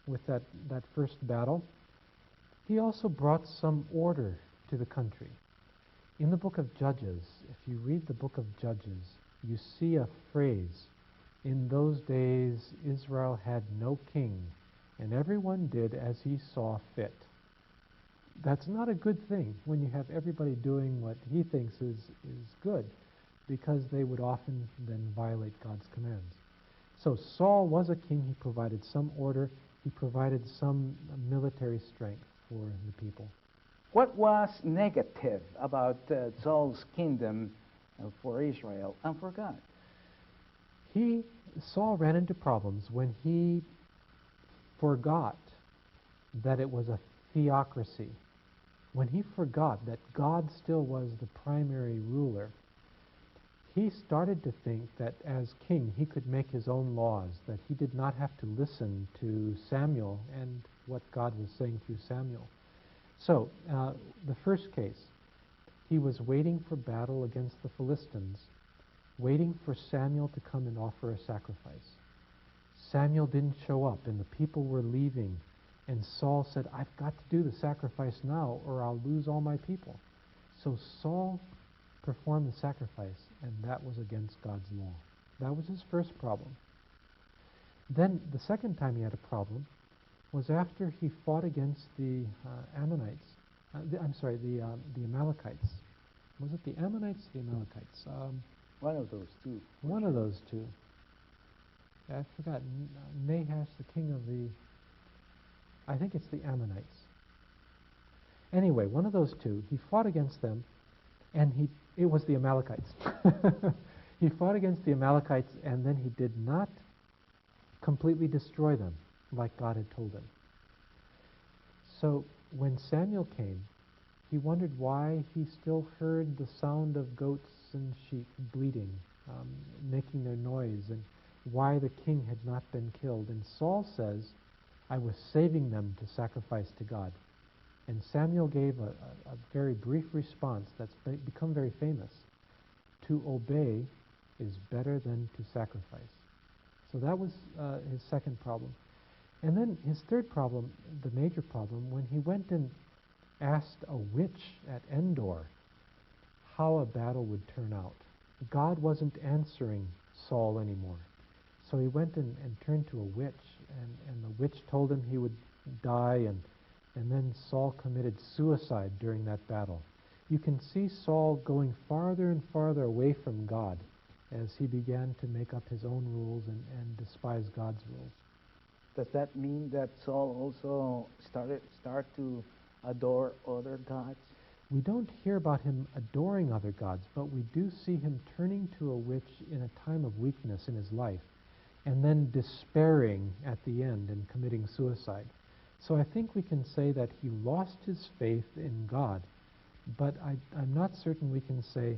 B: with that first battle. He also brought some order to the country. In the book of Judges, if you read the book of Judges, you see a phrase, "In those days Israel had no king, and everyone did as he saw fit." That's not a good thing when you have everybody doing what he thinks is good, because they would often then violate God's commands. So Saul was a king. He provided some order. He provided some military strength for the people.
A: What was negative about Saul's kingdom for Israel and for God?
B: Saul ran into problems when he forgot that it was a theocracy. When he forgot that God still was the primary ruler, he started to think that as king he could make his own laws, that he did not have to listen to Samuel and what God was saying through Samuel. So, the first case, he was waiting for battle against the Philistines, waiting for Samuel to come and offer a sacrifice. Samuel didn't show up, and the people were leaving, and Saul said, "I've got to do the sacrifice now, or I'll lose all my people." So Saul performed the sacrifice, and that was against God's law. That was his first problem. Then the second time he had a problem was after he fought against the Ammonites. The Amalekites. Was it the Ammonites or the Amalekites?
A: One of those two.
B: One of those two. I forgot. Nahash, the king of the... I think it's the Ammonites. Anyway, one of those two. He fought against them, and it was the Amalekites. He fought against the Amalekites, and then he did not completely destroy them like God had told him. So when Samuel came, he wondered why he still heard the sound of goats and sheep bleating, making their noise, and why the king had not been killed. And Saul says, "I was saving them to sacrifice to God." And Samuel gave a very brief response that's become very famous. "To obey is better than to sacrifice." So that was his second problem. And then his third problem, the major problem, when he went and asked a witch at Endor how a battle would turn out. God wasn't answering Saul anymore. So he went and turned to a witch, and the witch told him he would die, and then Saul committed suicide during that battle. You can see Saul going farther and farther away from God as he began to make up his own rules and despise God's rules.
A: Does that mean that Saul also start to adore other gods?
B: We don't hear about him adoring other gods, but we do see him turning to a witch in a time of weakness in his life, and then despairing at the end and committing suicide. So I think we can say that he lost his faith in God, but I'm not certain we can say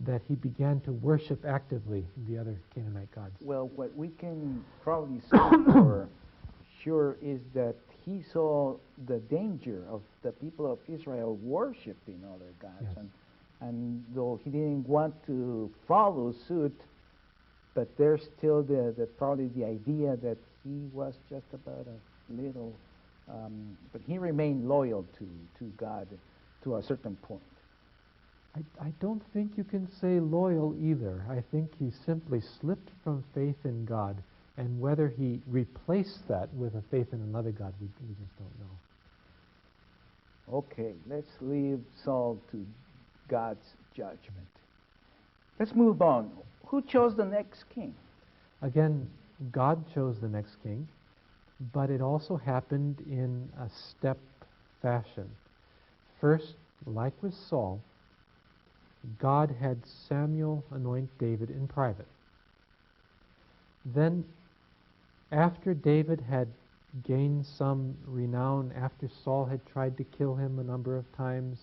B: that he began to worship actively the other Canaanite gods.
A: Well, what we can probably say for sure is that he saw the danger of the people of Israel worshiping other gods.
B: Yes.
A: And though he didn't want to follow suit, but there's still probably the idea that he was just about a little, but he remained loyal to God to a certain point.
B: I don't think you can say loyal either. I think he simply slipped from faith in God, and whether he replaced that with a faith in another God, we just don't know.
A: Okay, let's leave Saul to God's judgment. Let's move on. Who chose the next king?
B: Again, God chose the next king, but it also happened in a step fashion. First, like with Saul, God had Samuel anoint David in private. Then, after David had gained some renown, after Saul had tried to kill him a number of times,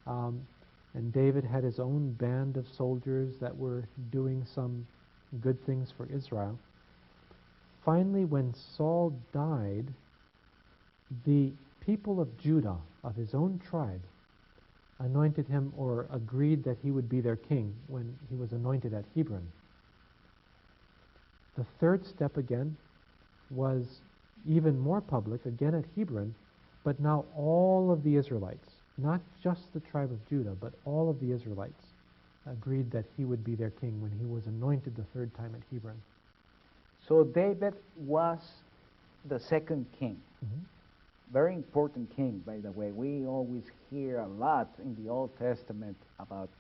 B: and David had his own band of soldiers that were doing some good things for Israel, finally, when Saul died, the people of Judah, of his own tribe, anointed him or agreed that he would be their king when he was anointed at Hebron. The third step again was even more public, again at Hebron, but now all of the Israelites, not just the tribe of Judah, but all of the Israelites agreed that he would be their king when he was anointed the third time at Hebron.
A: So David was the second king.
B: Mm-hmm.
A: Very important king, by the way. We always hear a lot in the Old Testament about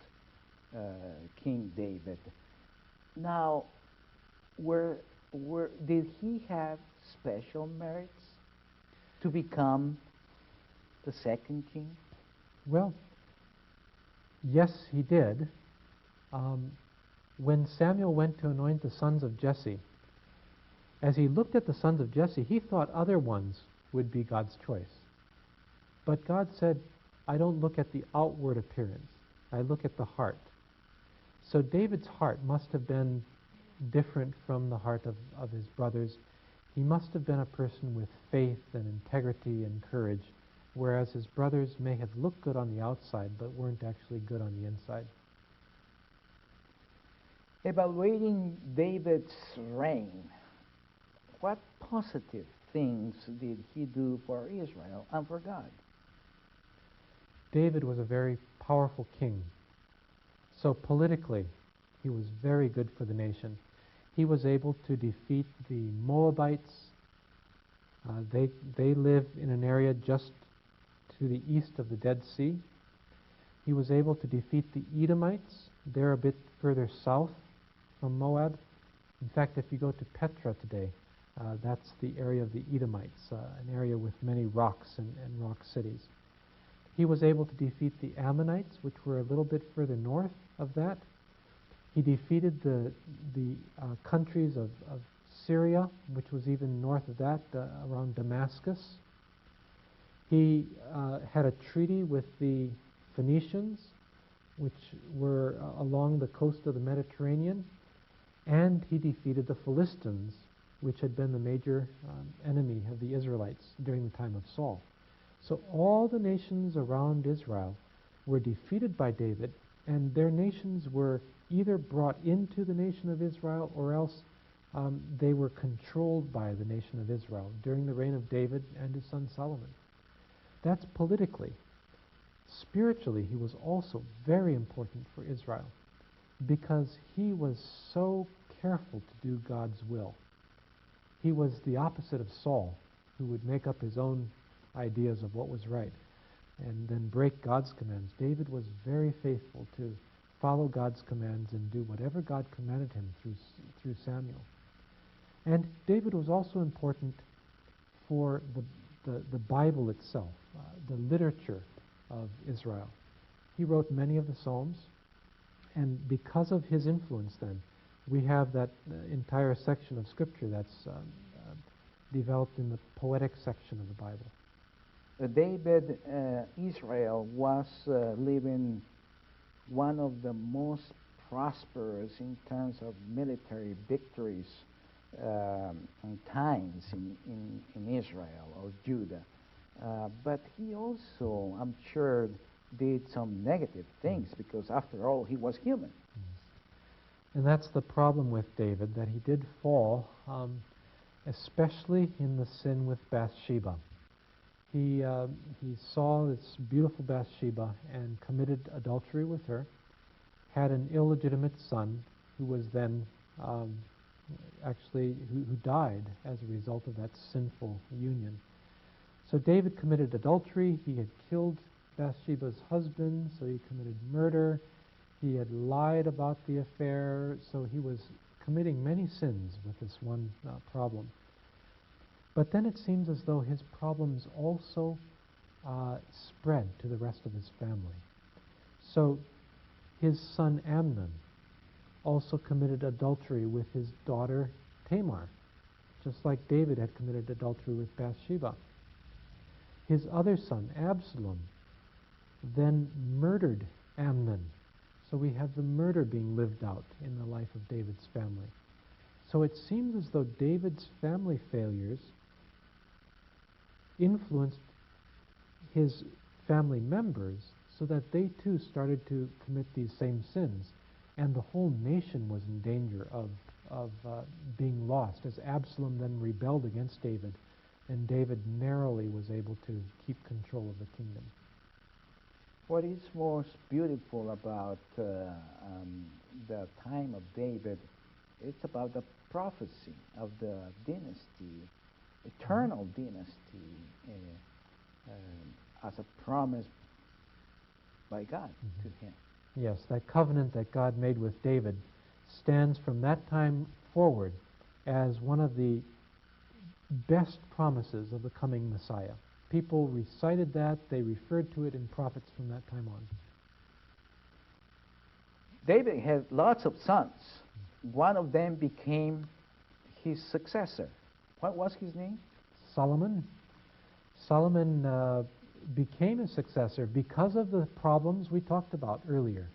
A: King David. Now, did he have special merits to become the second king?
B: Well, yes, he did. When Samuel went to anoint the sons of Jesse, as he looked at the sons of Jesse, he thought other ones would be God's choice. But God said, I don't look at the outward appearance. I look at the heart. So David's heart must have been different from the heart of his brothers. He must have been a person with faith and integrity and courage, whereas his brothers may have looked good on the outside but weren't actually good on the inside.
A: Evaluating David's reign, what positive things did he do for Israel and for God?
B: David was a very powerful king. So politically, he was very good for the nation. He was able to defeat the Moabites. They live in an area just to the east of the Dead Sea. He was able to defeat the Edomites. They're a bit further south from Moab. In fact, if you go to Petra today, that's the area of the Edomites, an area with many rocks and rock cities. He was able to defeat the Ammonites, which were a little bit further north of that. He defeated the countries of Syria, which was even north of that, around Damascus. He had a treaty with the Phoenicians, which were along the coast of the Mediterranean, and he defeated the Philistines, which had been the major enemy of the Israelites during the time of Saul. So all the nations around Israel were defeated by David, and their nations were either brought into the nation of Israel or else they were controlled by the nation of Israel during the reign of David and his son Solomon. That's politically. Spiritually, he was also very important for Israel because he was so careful to do God's will. He was the opposite of Saul, who would make up his own ideas of what was right and then break God's commands. David was very faithful to follow God's commands and do whatever God commanded him through Samuel. And David was also important for the Bible itself, the literature of Israel. He wrote many of the Psalms, and because of his influence then, we have that entire section of Scripture that's developed in the poetic section of the Bible.
A: David, Israel was living one of the most prosperous in terms of military victories and times in Israel or Judah. But he also, I'm sure, did some negative things because after all, he was human.
B: And that's the problem with David, that he did fall, especially in the sin with Bathsheba. He saw this beautiful Bathsheba and committed adultery with her, had an illegitimate son who was then who died as a result of that sinful union. So David committed adultery. He had killed Bathsheba's husband, so he committed murder. He had lied about the affair, so he was committing many sins with this one problem. But then it seems as though his problems also spread to the rest of his family. So his son Amnon also committed adultery with his daughter Tamar, just like David had committed adultery with Bathsheba. His other son, Absalom, then murdered Amnon. So we have the murder being lived out in the life of David's family. So it seems as though David's family failures influenced his family members so that they too started to commit these same sins. And the whole nation was in danger of being lost, as Absalom then rebelled against David, and David narrowly was able to keep control of the kingdom.
A: What is most beautiful about the time of David, it's about the prophecy of the dynasty, eternal dynasty, as a promise by God to him.
B: Yes, that covenant that God made with David stands from that time forward as one of the best promises of the coming Messiah. People recited that, they referred to it in prophets from that time on.
A: David had lots of sons. One of them became his successor. What was his name?
B: Solomon. Solomon became a successor because of the problems we talked about earlier.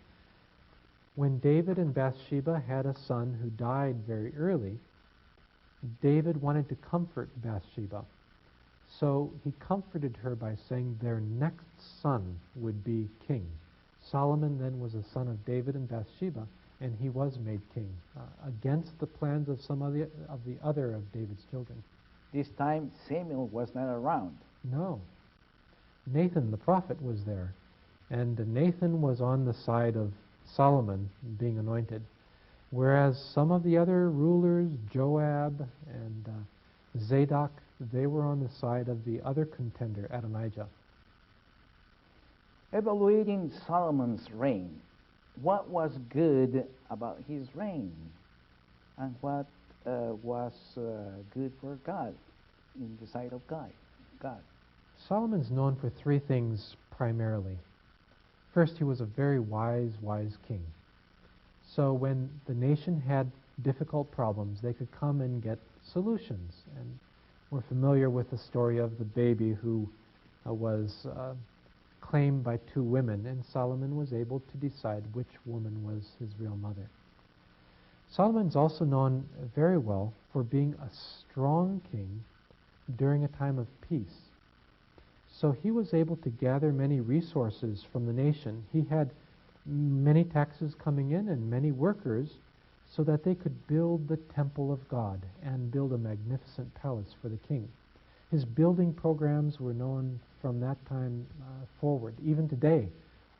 B: When David and Bathsheba had a son who died very early, David wanted to comfort Bathsheba. So he comforted her by saying their next son would be king. Solomon then was a son of David and Bathsheba, and he was made king against the plans of some of the other of David's children.
A: This time Samuel was not around.
B: No. Nathan the prophet was there, and Nathan was on the side of Solomon being anointed, whereas some of the other rulers, Joab and Zadok, they were on the side of the other contender, Adonijah.
A: Evaluating Solomon's reign, what was good about his reign, and what was good for God, in the sight of God?
B: Solomon's known for three things primarily. First, he was a very wise king. So when the nation had difficult problems, they could come and get solutions. And we're familiar with the story of the baby who was claimed by two women, and Solomon was able to decide which woman was his real mother. Solomon's also known very well for being a strong king during a time of peace. So he was able to gather many resources from the nation. He had many taxes coming in and many workers so that they could build the temple of God and build a magnificent palace for the king. His building programs were known from that time forward. Even today,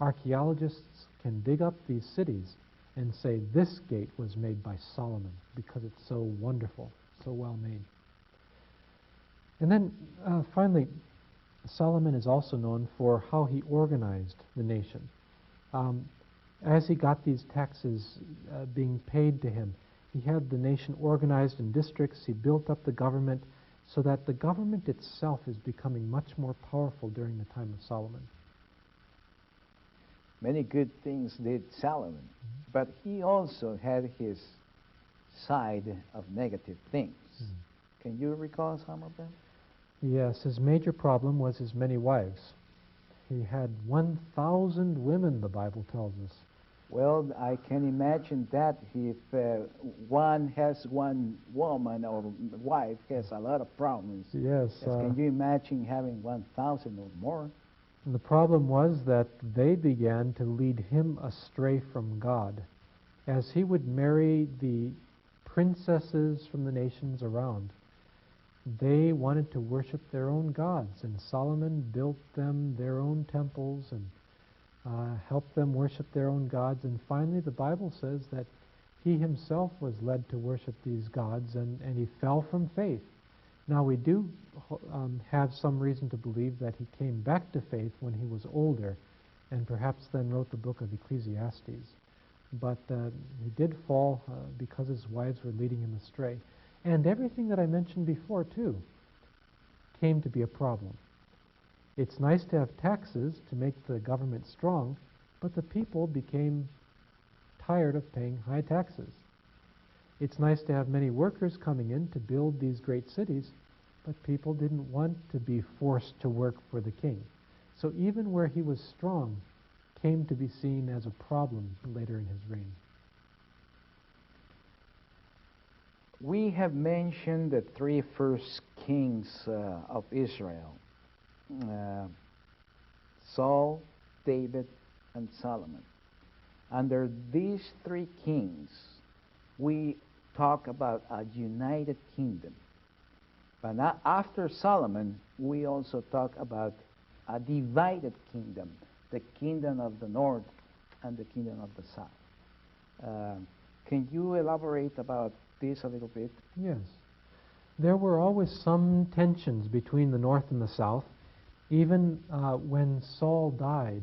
B: archaeologists can dig up these cities and say this gate was made by Solomon because it's so wonderful, so well made. And then finally, Solomon is also known for how he organized the nation. As he got these taxes being paid to him, he had the nation organized in districts, he built up the government, so that the government itself is becoming much more powerful during the time of Solomon.
A: Many good things did Solomon, but he also had his side of negative things. Can you recall some of them?
B: Yes, his major problem was his many wives. He had 1,000 women, the Bible tells us.
A: Well, I can imagine that if one has one woman or wife has a lot of problems.
B: Yes.
A: Can you imagine having 1,000 or more?
B: And the problem was that they began to lead him astray from God. As he would marry the princesses from the nations around, they wanted to worship their own gods, and Solomon built them their own temples and helped them worship their own gods. And finally, the Bible says that he himself was led to worship these gods, and he fell from faith. Now, we do have some reason to believe that he came back to faith when he was older, and perhaps then wrote the book of Ecclesiastes. But he did fall because his wives were leading him astray. And everything that I mentioned before, too, came to be a problem. It's nice to have taxes to make the government strong, but the people became tired of paying high taxes. It's nice to have many workers coming in to build these great cities, but people didn't want to be forced to work for the king. So even where he was strong came to be seen as a problem later in his reign.
A: We have mentioned the three first kings of Israel, Saul, David, and Solomon. Under these three kings, we talk about a united kingdom. But now, after Solomon, we also talk about a divided kingdom, the kingdom of the north and the kingdom of the south. Can you elaborate about this a little bit?
B: Yes. There were always some tensions between the north and the south. Even when Saul died,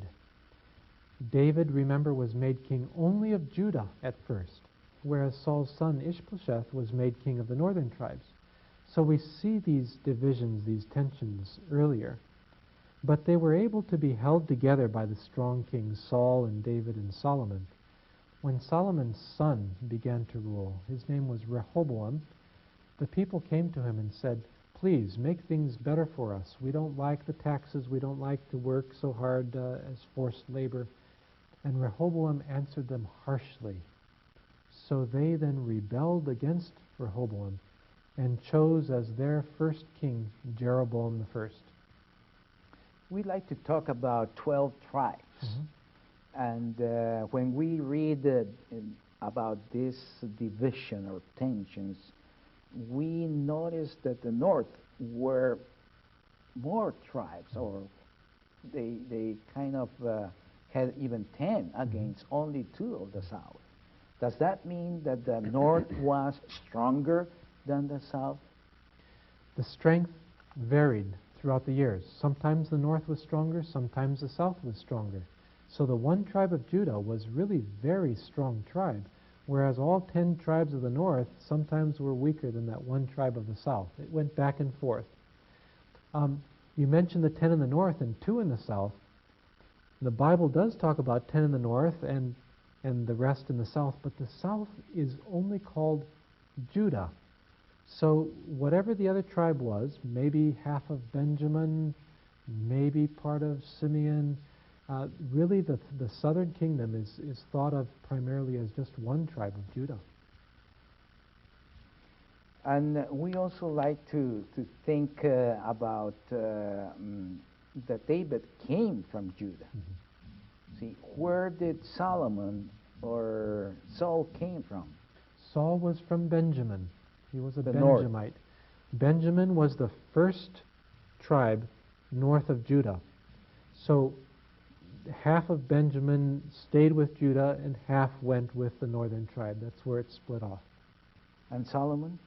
B: David, remember, was made king only of Judah at first, whereas Saul's son Ishbosheth was made king of the northern tribes. So we see these divisions, these tensions earlier. But they were able to be held together by the strong kings Saul and David and Solomon. When Solomon's son began to rule, his name was Rehoboam, the people came to him and said, "Please, make things better for us. We don't like the taxes. We don't like to work so hard as forced labor." And Rehoboam answered them harshly. So they then rebelled against Rehoboam and chose as their first king Jeroboam the first.
A: We'd like to talk about 12 tribes. And when we read about this division or tensions, we notice that the north were more tribes, or they kind of had even 10 against only 2 of the south. Does that mean that the north was stronger than the south?
B: The strength varied throughout the years. Sometimes the north was stronger, sometimes the south was stronger. So the one tribe of Judah was really a very strong tribe, whereas all 10 tribes of the north sometimes were weaker than that one tribe of the south. It went back and forth. You mentioned the 10 in the north and 2 in the south. The Bible does talk about 10 in the north and the rest in the south, but the south is only called Judah. So whatever the other tribe was, maybe half of Benjamin, maybe part of Simeon, really the southern kingdom is thought of primarily as just one tribe of Judah.
A: And we also like to think about that David came from Judah. See, where did Solomon or Saul came from?
B: Saul was from Benjamin. He was a
A: The
B: Benjamite.
A: north.
B: Benjamin was the first tribe north of Judah. So half of Benjamin stayed with Judah and half went with the northern tribe. That's where it split off.
A: And Solomon?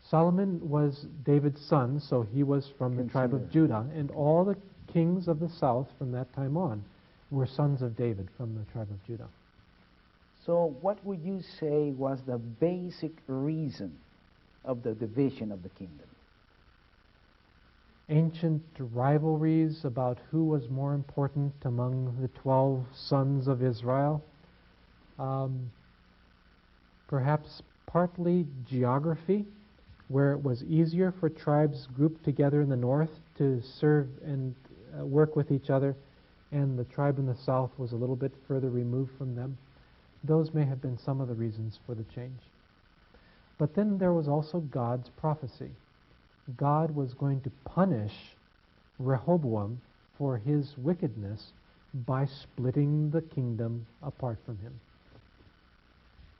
B: Solomon was David's son, so he was from the tribe of Judah, and all the kings of the south from that time on were sons of David from the tribe of Judah.
A: So what would you say was the basic reason of the division of the kingdom?
B: ancient rivalries about who was more important among the 12 sons of Israel. Perhaps partly geography, where it was easier for tribes grouped together in the north to serve and work with each other, and the tribe in the south was a little bit further removed from them. Those may have been some of the reasons for the change. But then there was also God's prophecy. God was going to punish Rehoboam for his wickedness by splitting the kingdom apart from him.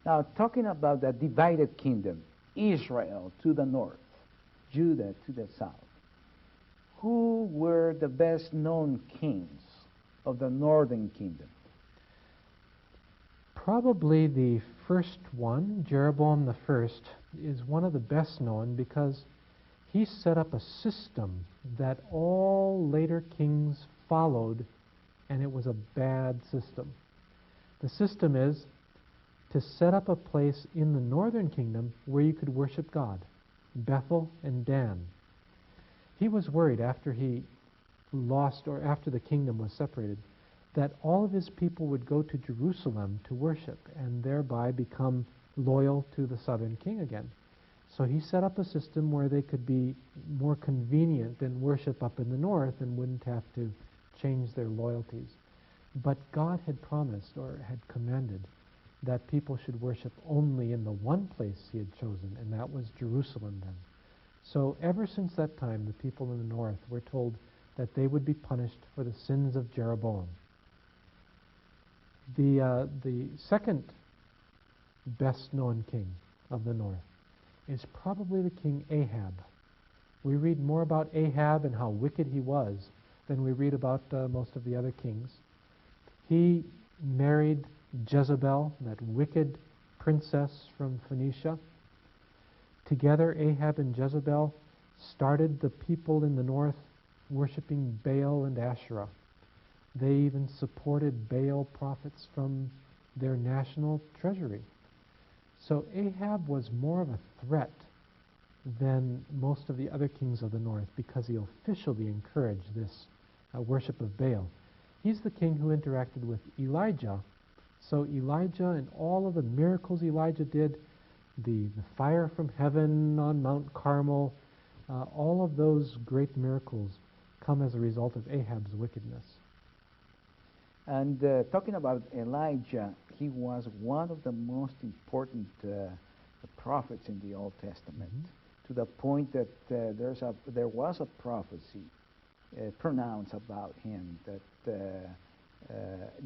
A: Now, talking about the divided kingdom, Israel to the north, Judah to the south, who were the best known kings of the northern kingdom?
B: Probably the first one, Jeroboam the first, is one of the best known because he set up a system that all later kings followed, and it was a bad system. The system is to set up a place in the northern kingdom where you could worship God, Bethel and Dan. He was worried after he lost, or after the kingdom was separated, that all of his people would go to Jerusalem to worship and thereby become loyal to the southern king again. So he set up a system where they could be more convenient and worship up in the north and wouldn't have to change their loyalties. But God had promised, or had commanded, that people should worship only in the one place he had chosen, and that was Jerusalem then. So ever since that time, the people in the north were told that they would be punished for the sins of Jeroboam. The second best known king of the north is probably the king Ahab. We read more about Ahab and how wicked he was than we read about most of the other kings. He married Jezebel, that wicked princess from Phoenicia. Together, Ahab and Jezebel started the people in the north worshiping Baal and Asherah. They even supported Baal prophets from their national treasury. So Ahab was more of a threat than most of the other kings of the north because he officially encouraged this worship of Baal. He's the king who interacted with Elijah. So Elijah and all of the miracles Elijah did, the fire from heaven on Mount Carmel, all of those great miracles come as a result of Ahab's wickedness.
A: And talking about Elijah, he was one of the most important prophets in the Old Testament, to the point that there was a prophecy pronounced about him that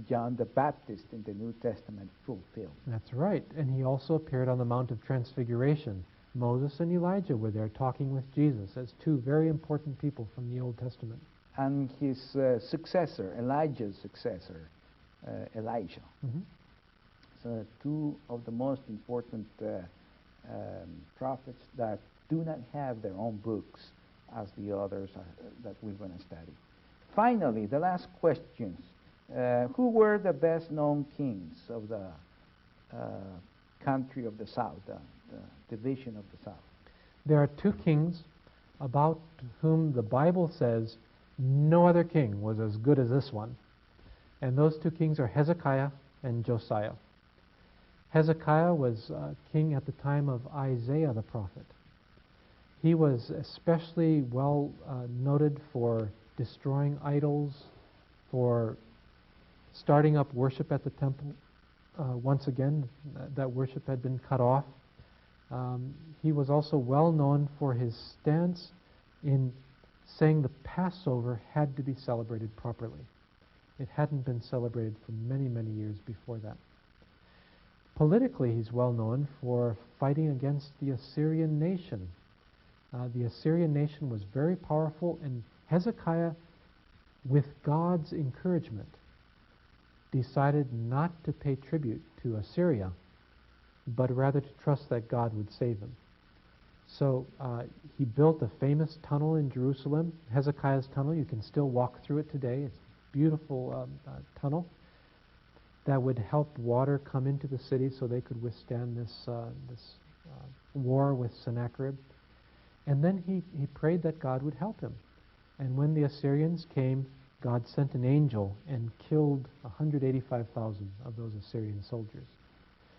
A: John the Baptist in the New Testament fulfilled.
B: That's right. And he also appeared on the Mount of Transfiguration. Moses and Elijah were there talking with Jesus as two very important people from the Old Testament.
A: And his successor, Elijah's successor, Elijah. So two of the most important prophets that do not have their own books as the others that we're going to study. Finally, the last questions. Who were the best known kings of the country of the south, the division of the south?
B: There are two kings about whom the Bible says no other king was as good as this one. And those two kings are Hezekiah and Josiah. Hezekiah was king at the time of Isaiah the prophet. He was especially well noted for destroying idols, for starting up worship at the temple. Once again, that worship had been cut off. He was also well known for his stance in saying the Passover had to be celebrated properly. It hadn't been celebrated for many, many years before that. Politically, he's well known for fighting against the Assyrian nation. The Assyrian nation was very powerful, and Hezekiah, with God's encouragement, decided not to pay tribute to Assyria, but rather to trust that God would save him. So he built a famous tunnel in Jerusalem, Hezekiah's tunnel. You can still walk through it today. It's a beautiful tunnel that would help water come into the city so they could withstand this war with Sennacherib. And then he prayed that God would help him. And when the Assyrians came, God sent an angel and killed 185,000 of those Assyrian soldiers.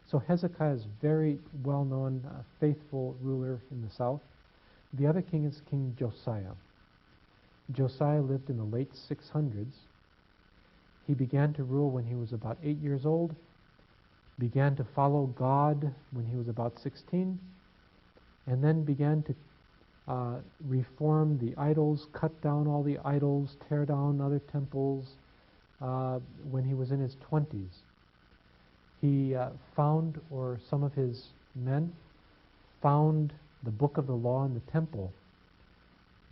B: So Hezekiah is very well-known, faithful ruler in the south. The other king is King Josiah. Josiah lived in the late 600s. He began to rule when he was about 8 years old, began to follow God when he was about 16, and then began to reform the idols, cut down all the idols, tear down other temples when he was in his 20s. He found, or some of his men found, the book of the law in the temple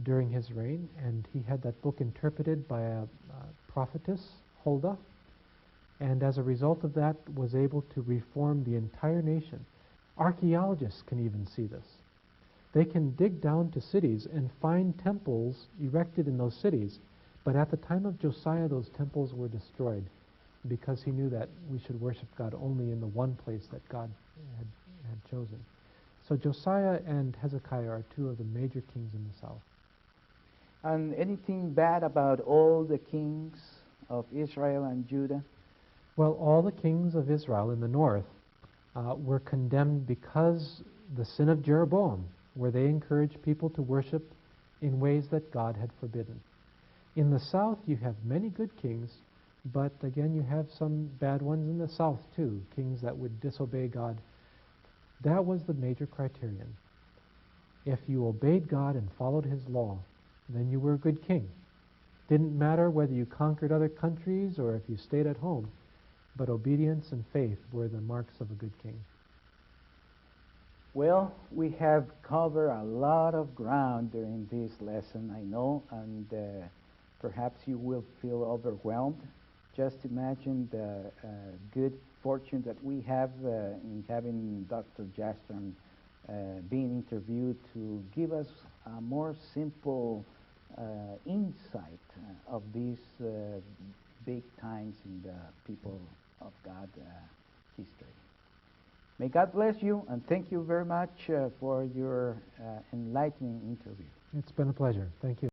B: during his reign, and he had that book interpreted by a prophetess, Huldah, and as a result of that was able to reform the entire nation. Archaeologists can even see this. They can dig down to cities and find temples erected in those cities, but at the time of Josiah those temples were destroyed because he knew that we should worship God only in the one place that God had chosen. So Josiah and Hezekiah are two of the major kings in the south.
A: And anything bad about all the kings of Israel and Judah?
B: Well, all the kings of Israel in the north were condemned because the sin of Jeroboam, where they encouraged people to worship in ways that God had forbidden. In the south, you have many good kings, but again, you have some bad ones in the south too, kings that would disobey God. That was the major criterion. If you obeyed God and followed his law, then you were a good king. Didn't matter whether you conquered other countries or if you stayed at home, but obedience and faith were the marks of a good king.
A: Well, we have covered a lot of ground during this lesson, I know, and perhaps you will feel overwhelmed. Just imagine the good fortune that we have in having Dr. Jastram being interviewed to give us a more simple insight of these big times in the people of God history. May God bless you, and thank you very much for your enlightening interview.
B: It's been a pleasure. Thank you.